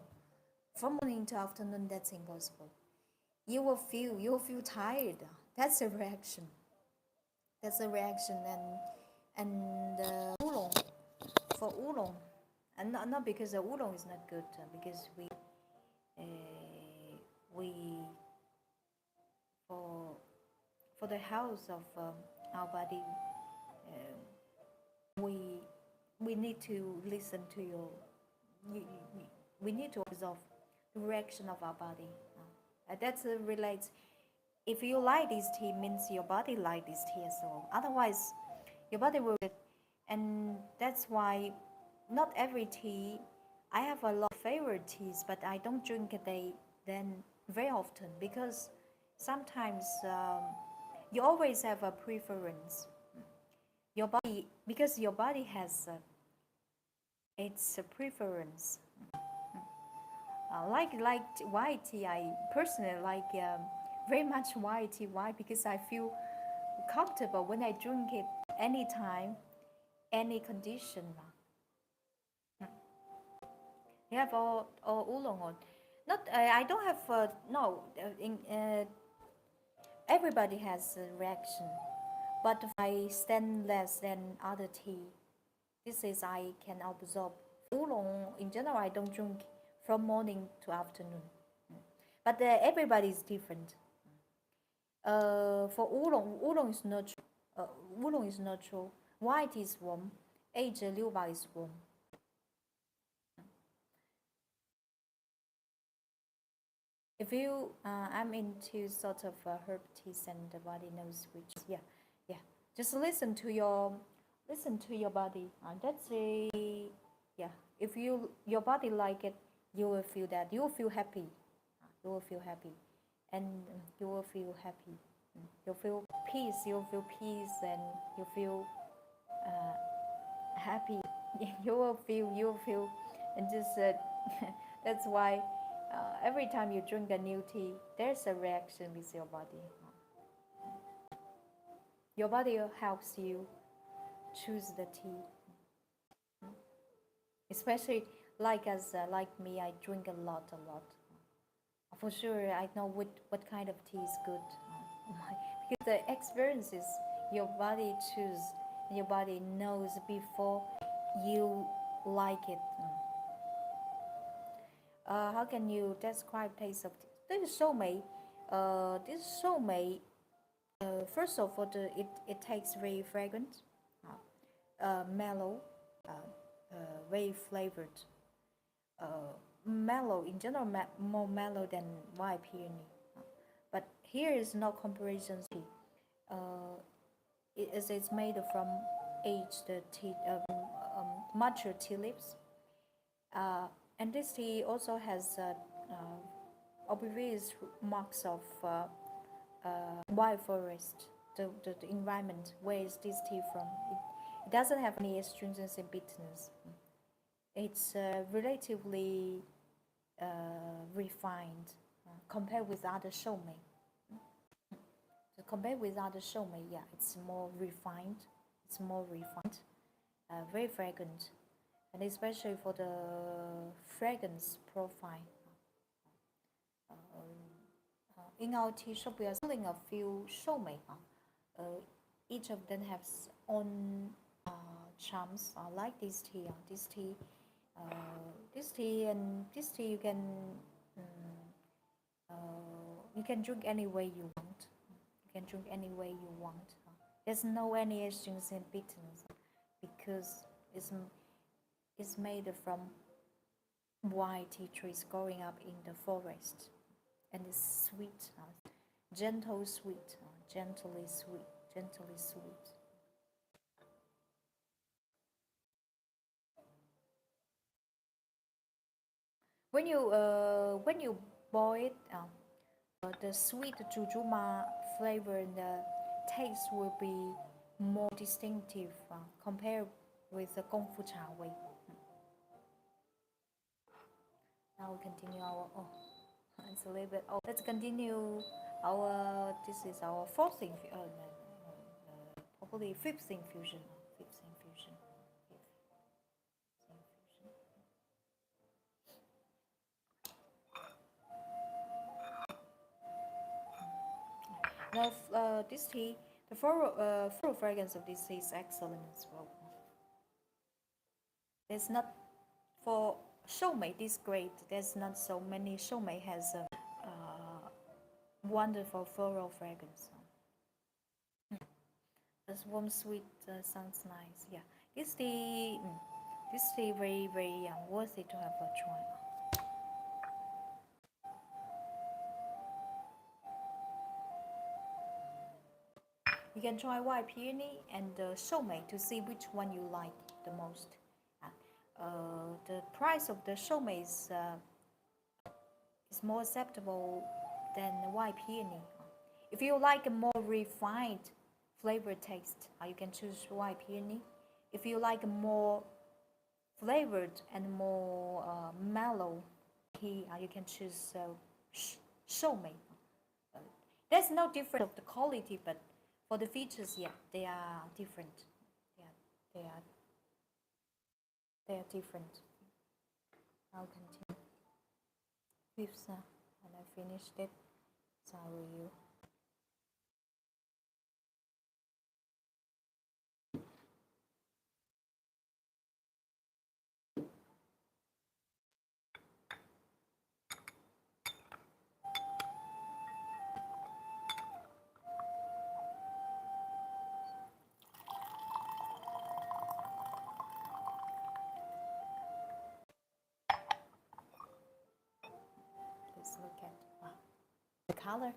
from morning to afternoon, that's impossible. You will feel tired. That's a reaction. That's a reaction. And oolong, for oolong, and not because the oolong is not good, because uh, we for the health of our body, we we need to listen to we need to observe the reaction of our body. That relates. If you like this tea, means your body like this tea as well. Otherwise, your body will. And that's why not every tea. I have a lot of favorite teas, but I don't drink it then very often because sometimes you always have a preference. Your body, because your body has its preference. Like white tea, I personally like very much white tea. Why? Because I feel comfortable when I drink it anytime, any condition. You have all oolong on. Not I don't have no. Everybody has a reaction, but if I stand less than other tea, this is I can absorb. Oolong in general, I don't drink from morning to afternoon, but everybody is different. For oolong is natural. Oolong is natural. White is warm. Aged liu bai is warm. If you, I'm into sort of herb teas, and the body knows which. Yeah, yeah. Just listen to your body. That's a, yeah. If your body like it, you will feel that. You will feel happy. You will feel happy, and you will feel happy. You'll feel peace. You'll feel peace, and you feel happy. You will feel, and just that's why every time you drink a new tea, there's a reaction with your body. Your body helps you choose the tea. Especially like me, I drink a lot. For sure, I know what kind of tea is good. Because the experience is your body choose, your body knows before you like it. How can you describe taste of tea? This is Shoumei. This Shoumei. First of all, it tastes very fragrant, mellow, very flavored. Mellow in general, more mellow than white peony. But here is no comparison tea. It's made from aged tea, mature tea leaves. And this tea also has obvious marks of wild forest, the environment. Where is this tea from? It doesn't have any astringency and bitterness. It's relatively refined compared with other Shoumei. So compared with other Shoumei, yeah, it's more refined. It's more refined, very fragrant, and especially for the fragrance profile. In our tea shop, we are selling a few Shoumei. Each of them has own charms. Like this tea, this tea, and this tea you can drink any way you want. You can drink any way you want. There's no any astringency and bitterness because it's made from white tea trees growing up in the forest, and it's sweet, gently sweet, gently sweet. When you boil it, the sweet jujuma flavor and the taste will be more distinctive compared with the gongfu cha wei. Now we continue our it's a little bit. Let's continue our. This is our fourth infusion. Probably fifth infusion. Fifth infusion. Now, this tea, the floral fragrance of this tea is excellent as well. There's not for Shoumei this great. There's not so many. Shoumei has a wonderful floral fragrance. This warm sweet sounds nice. Yeah, this tea very worthy to have a try. can try white peony and Shoumei to see which one you like the most. The price of the Shoumei is more acceptable than white peony. If you like a more refined flavor taste, you can choose white peony. If you like a more flavored and more mellow tea, you can choose Shoumei. There's no difference of the quality, but for the features, yeah, they are different. Yeah, they are different. I'll continue. Fifth, and I finished it. So I will. Let's look at the color.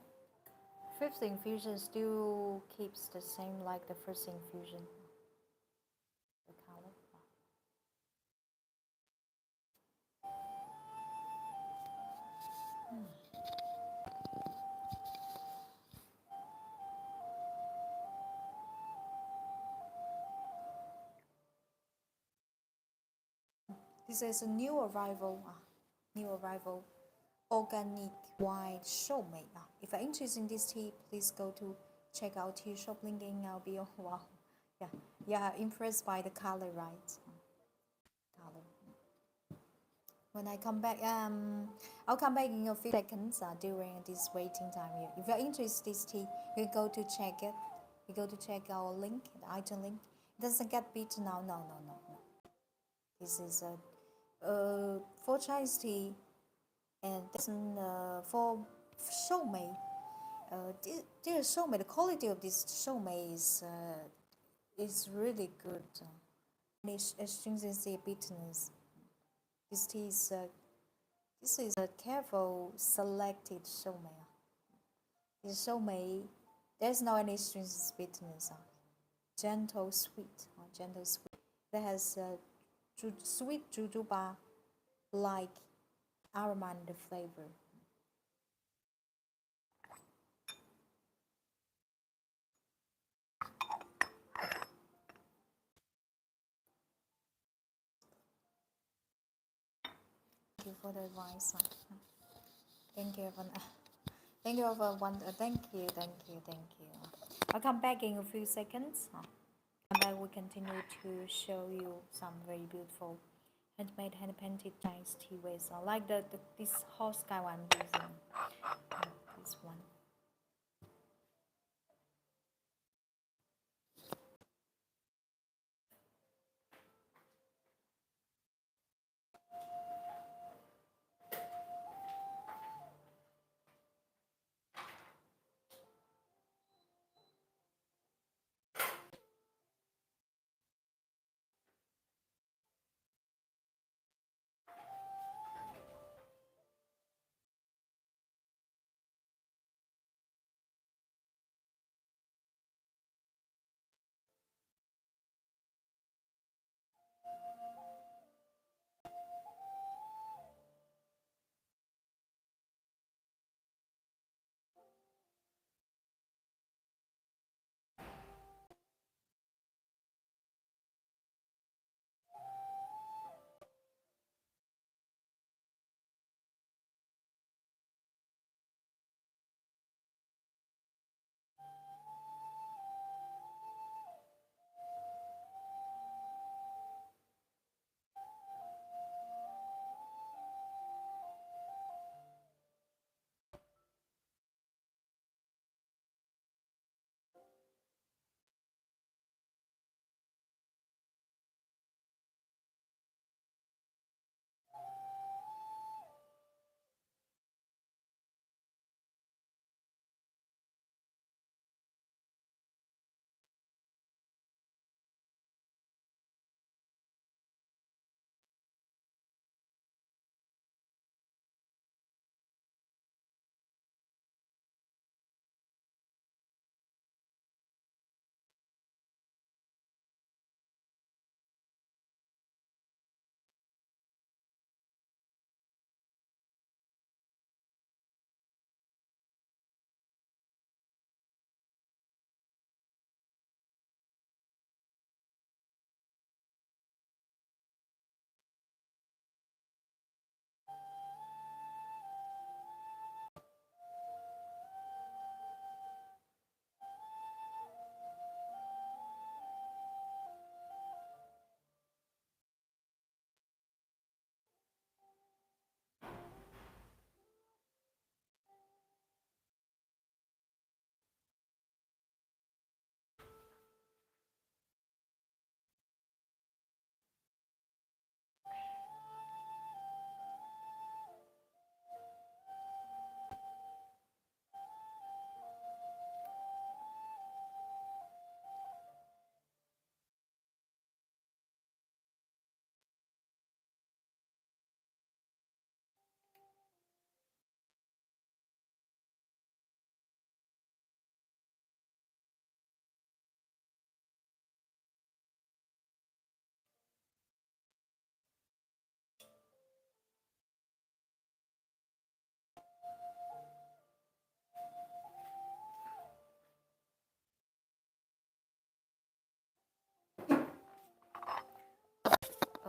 Fifth infusion still keeps the same like the first infusion. The color. This is a new arrival. Organic white Shoumei. If you're interested in this tea, please go to check out tea shop link in our bio. Wow, yeah, impressed by the color, right? Color. When I come back, I'll come back in a few seconds during this waiting time here. If you're interested in this tea, you go to check it. You go to check our link, the item link. It doesn't get beaten now. No. This is for Chinese tea, and for Shoumei. This Shoumei, the quality of this Shoumei is really good. Astringency, bitterness. This tea this is a careful selected Shoumei. This Shoumei, there's no any astringency, bitterness. Gentle sweet. That has sweet jujuba like aroma and the flavor. Thank you for the advice. Thank you for thank you for one. Thank you. I'll come back in a few seconds. And I will continue to show you some very beautiful handmade, hand painted Chinese tea ways. I like this hot sky one I'm using. This one.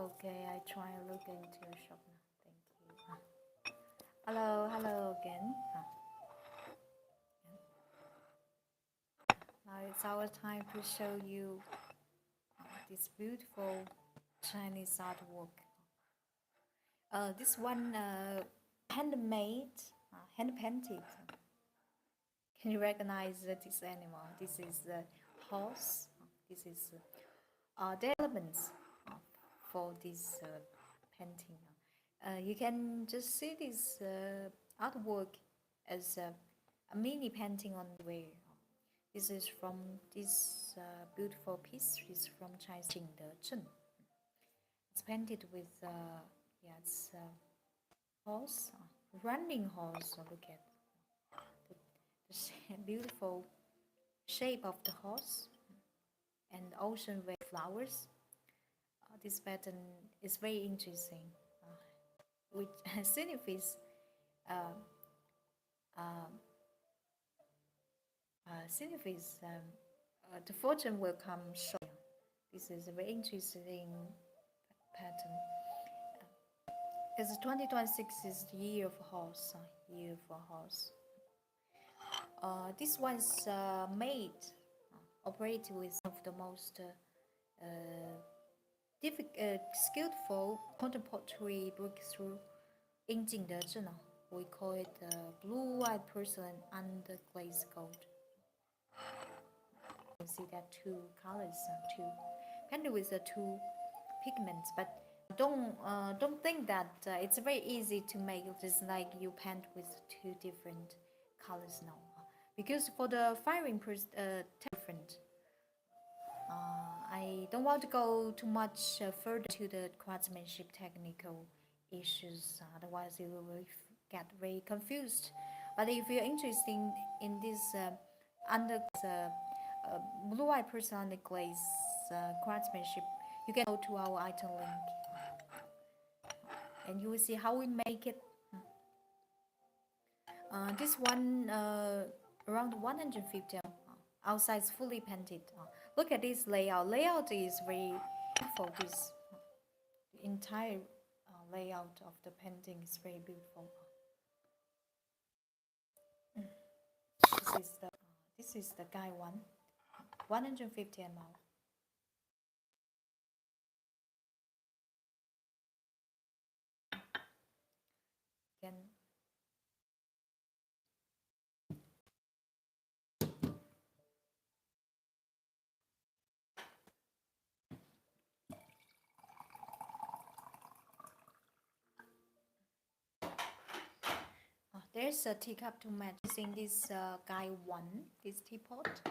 Okay, I try look into your shop now. Thank you. Hello again. Now it's our time to show you this beautiful Chinese artwork. This one handmade, hand painted. Can you recognize this animal? This is a horse. This is the elements for this painting. You can just see this artwork as a mini painting on the way. This is from this beautiful piece. Is from Chinese Jingdezhen. It's painted with yeah, it's horse, running horse. Look at the beautiful shape of the horse and ocean wave flowers. This pattern is very interesting, which signifies the fortune will come short. This is a very interesting pattern. As 2026 is the year of horse, year for horse. This one's made, operated with one of the most skillful contemporary breakthrough in Jingdezhen. We call it blue-white porcelain under glazed gold. You see that two colors, painted with the two pigments, but don't think that it's very easy to make. Just like you paint with two different colors now, because for the firing different. I don't want to go too much further to the craftsmanship technical issues, otherwise you will get very confused. But if you're interested in this under blue-white porcelain glaze craftsmanship, you can go to our item link and you will see how we make it. This one around 150. Outside is fully painted. Look at this layout. Layout is very beautiful. This entire layout of the painting is very beautiful. This is the guy one, 150 ml. Again. There's a teacup to match. Using this guy one, this teapot.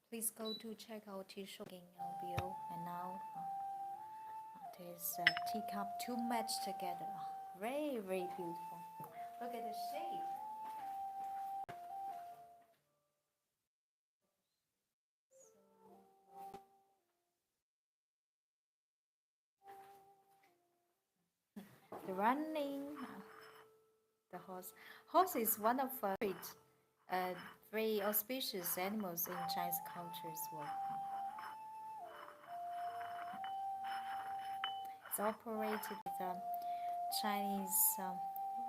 Please go to check out tea shop in LBO. And now there's a teacup to match together. Very, very beautiful. Look at the shape. The running, the horse. Horse is one of very auspicious animals in Chinese culture as well. It's operated with Chinese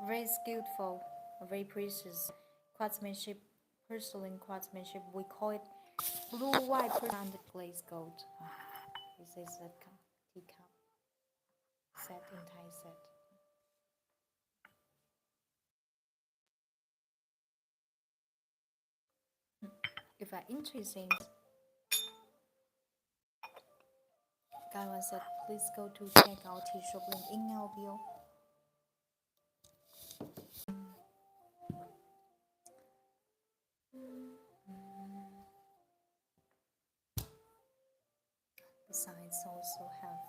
very skillful, very precious craftsmanship, porcelain craftsmanship. We call it blue-white porcelain glazed gold. This is a teacup set, entire set. If you're interested, Gaiwan said, please go to check out tea shop link in our bio. Besides, also have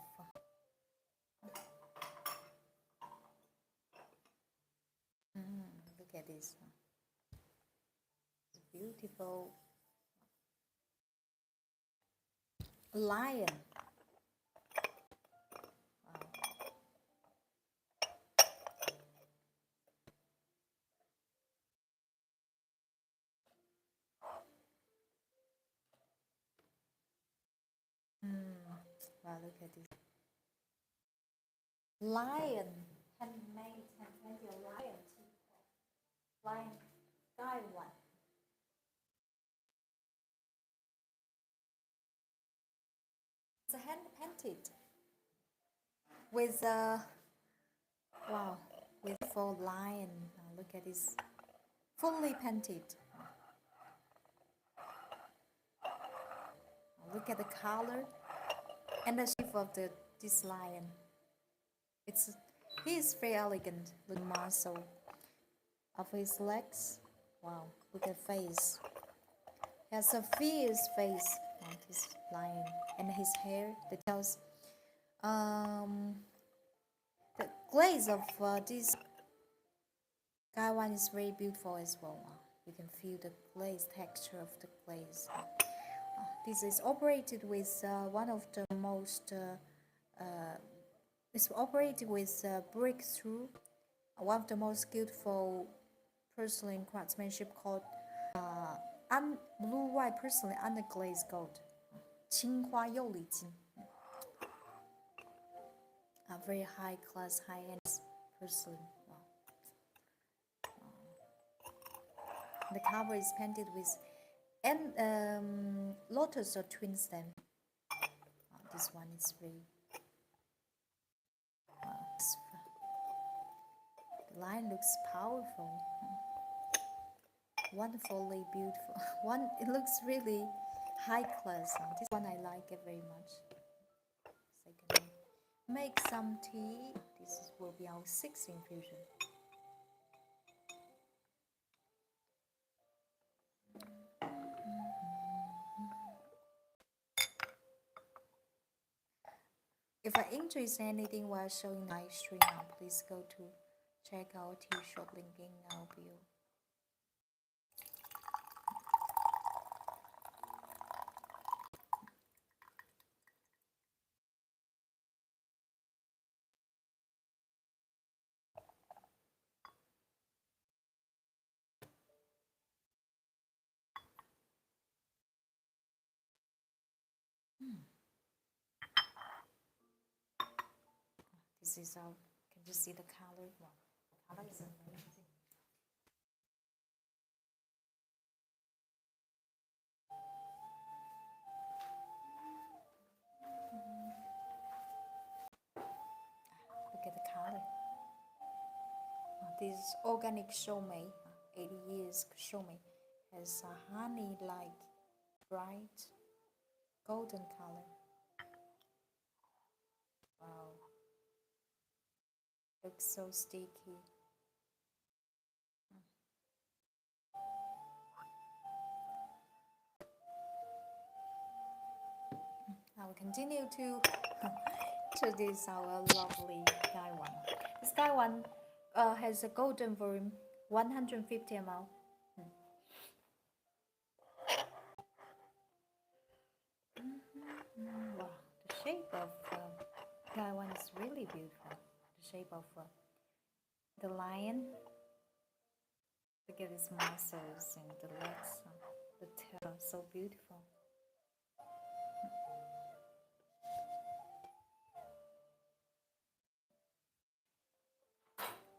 look at this. It's beautiful lion. Wow, look at this. lion, handmade, handmade lion teapot, lion guy one. It's a hand painted with a wow, with full lion. Look at this, fully painted. Look at the color and the shape of this lion. He is very elegant. Look at the muscle of his legs. Wow, look at face. He has a fierce face on this lion, and his hair. The details. The glaze of this guy one is very beautiful as well. You can feel the glaze texture of the glaze. This is operated with one of the most. It's operated with breakthrough, one of the most skillful porcelain craftsmanship called blue white porcelain underglazed gold, 青花釉里金. A very high class, high end porcelain. Wow. The cover is painted with lotus or twin stem. This one is very. The line looks powerful, wonderfully beautiful. It looks really high class. This one I like it very much. Second, make some tea. This will be our 6th infusion. If I interest in anything while showing live stream, please go to check our tea shop link in our bio. This is our. Can you see the color? Wow, the color is amazing. Look at the color. This is organic Shoumei, 80 years Shoumei, has a honey-like bright golden color. Wow, looks so sticky. Now we continue to introduce our lovely guy one. This guy one has a golden volume, 150 ml. Wow, the shape of guy one is really beautiful. The shape of the lion. Look at his muscles and the legs, the tail, so beautiful.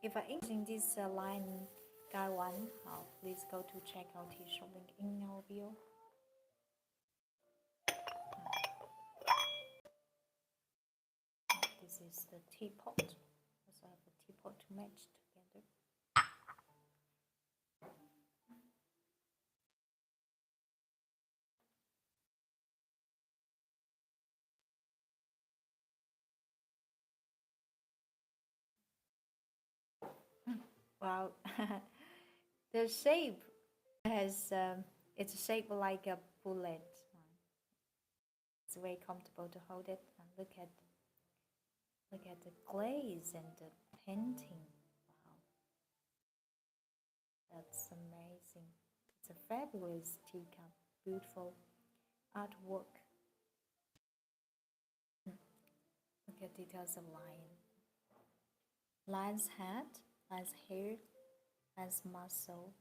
If I'm interested in this lion guy one, please go to check out his shop link in our bio. This is the teapot. Also have a teapot to match together. Wow, the shape has it's shaped like a bullet. It's very comfortable to hold it. And look at the glaze and the painting. Wow, that's amazing. It's a fabulous teacup, beautiful artwork. Look at details of lion. Lion's head, lion's hair, lion's muscle.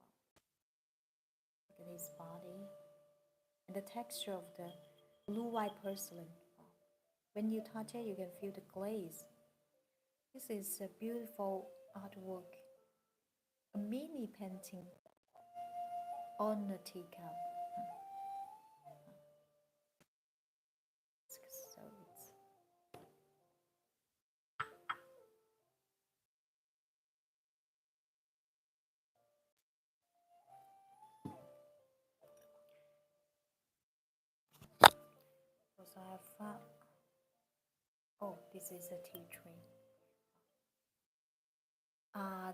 Wow. Look at his body. And the texture of the blue white porcelain. Wow. When you touch it, you can feel the glaze. This is a beautiful artwork, a mini painting on a teacup. So it's also I have found. Oh, this is a tea tree.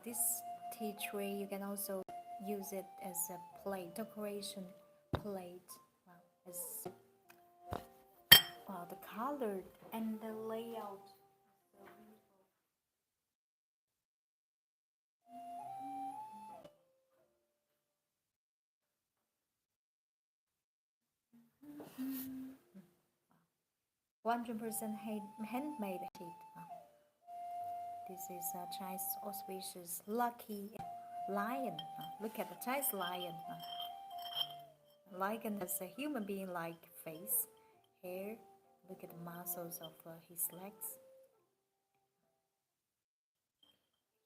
This tea tree you can also use it as a plate, decoration plate. Wow, as the color and the layout. So beautiful. 100% handmade sheet. This is a Chinese auspicious lucky lion. Look at the Chinese lion. Lion has a human being like face, hair. Look at the muscles of his legs.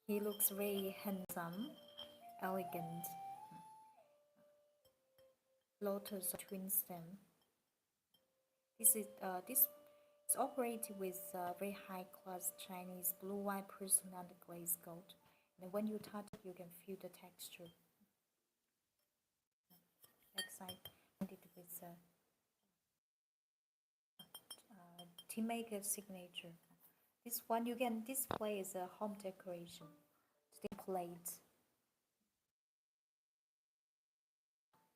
He looks very handsome, elegant. Lotus twin stem. This is operated with very high class Chinese blue white porcelain under glazed gold. And when you touch it, you can feel the texture. Backside painted with tea maker signature. This one you can display as a home decoration. Still plate.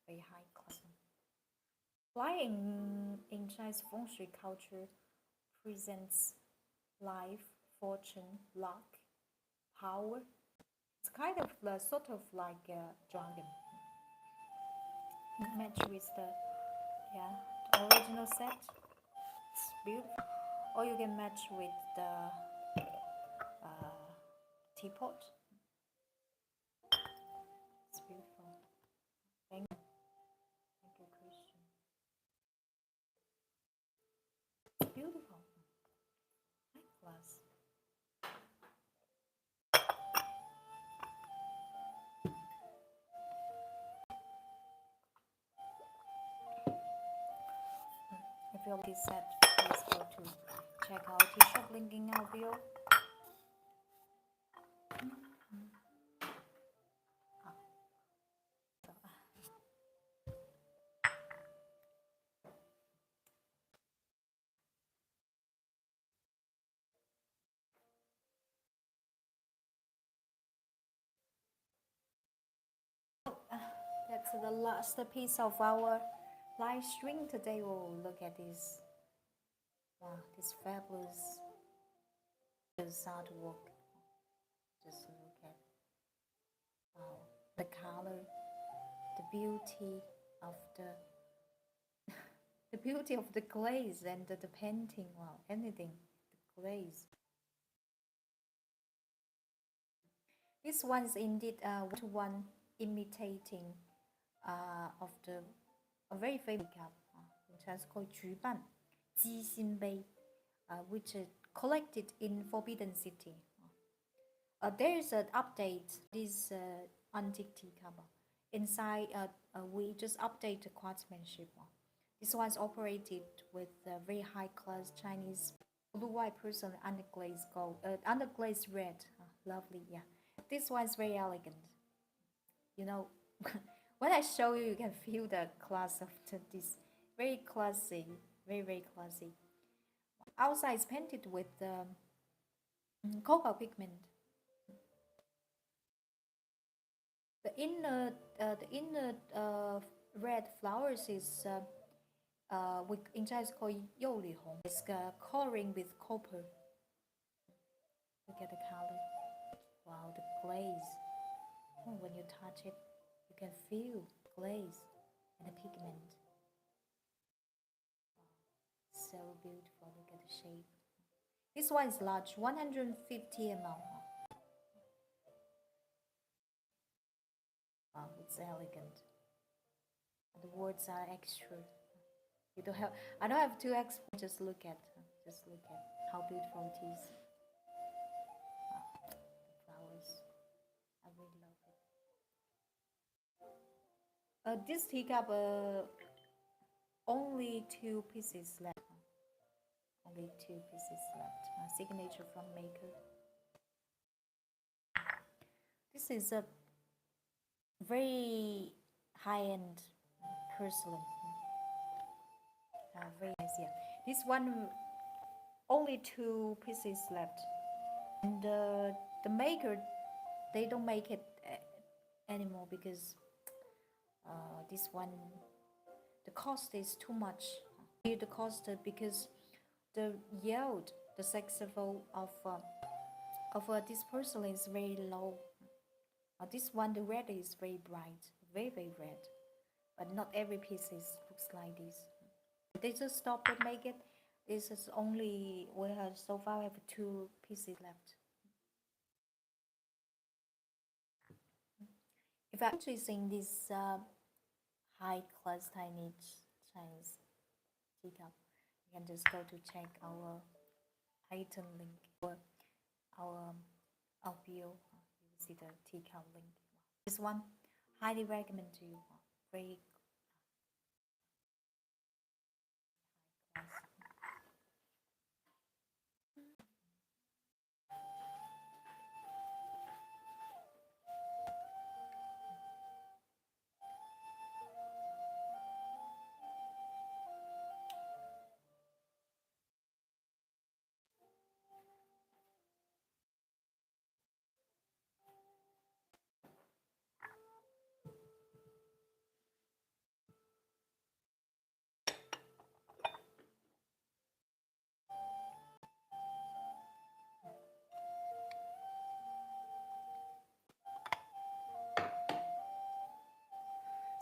Very high class. Flying in Chinese feng shui culture presents life, fortune, luck, power. It's kind of sort of like a dragon. Match with the original set. It's beautiful. Or you can match with the teapot. It's beautiful. Thank you. Thank you, Christian. It's beautiful. High class. If you like this set, please go to check out tea shop link in our bio. That's the last piece of our live stream today. We'll look at this. Wow, this fabulous artwork. Just look at the color, the beauty of the beauty of the glaze and the painting. Wow, anything, the glaze. This one is indeed one-to-one imitating of the a very famous cup in Chinese called 菊瓣, 鸡心杯, which is collected in Forbidden City. There is an update this antique teacup. Inside, we just update the craftsmanship. This one is operated with very high class Chinese blue white porcelain underglazed gold, underglazed red. Lovely, yeah. This one is very elegant. You know, when I show you, you can feel the class of this. Very classy, very classy. Outside is painted with cocoa pigment. The inner red flowers is we in Chinese called 釉里红. It's coloring with copper. Look at the color. Wow, the glaze. Oh, when you touch it, you can feel glaze and the pigment. So beautiful. Look at the shape. This one is large, 150 ml. Wow, it's elegant. The words are extra. You don't have. I don't have to explain. Just look at how beautiful it is. This teacup, only 2 pieces left. Only 2 pieces left. My signature from maker. This is a very high-end porcelain. Very nice, yeah. This one only 2 pieces left, and the maker, they don't make it anymore because this one, the cost is too much. The cost because the yield, the sex level of this porcelain is very low. This one, the red is very bright, very red, but not every piece looks like this. They just stop to make it. This is only, we have so far we have 2 pieces left. If I'm interested in this high class Chinese teacup, you can just go to check our item link or our bio. You will see the teacup link. This one, highly recommend to you. Very high class.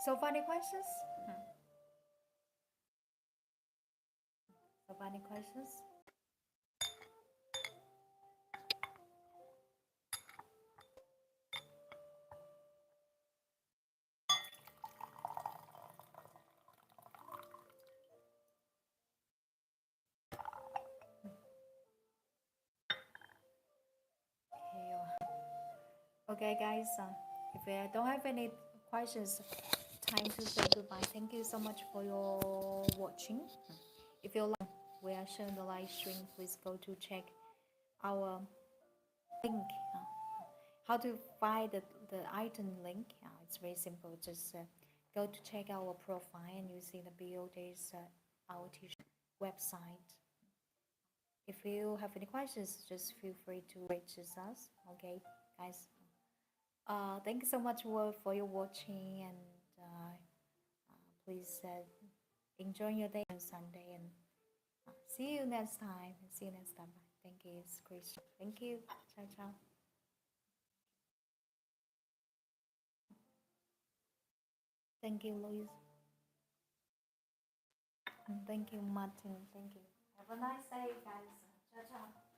So funny questions? So funny questions? Okay, guys. If I don't have any questions, time to say goodbye. Thank you so much for your watching. If you like, we are showing the live stream. Please go to check our link. How to find the item link? It's very simple. Just go to check our profile and you see the bio. There's our t-shirt website. If you have any questions, just feel free to reach us. Okay, guys. Thank you so much for your watching, and please enjoy your day on Sunday, and see you next time. See you next time. Thank you, it's Christian. Thank you. Ciao, ciao. Thank you, Louise. And thank you, Martin. Thank you. Have a nice day, guys. Ciao, ciao.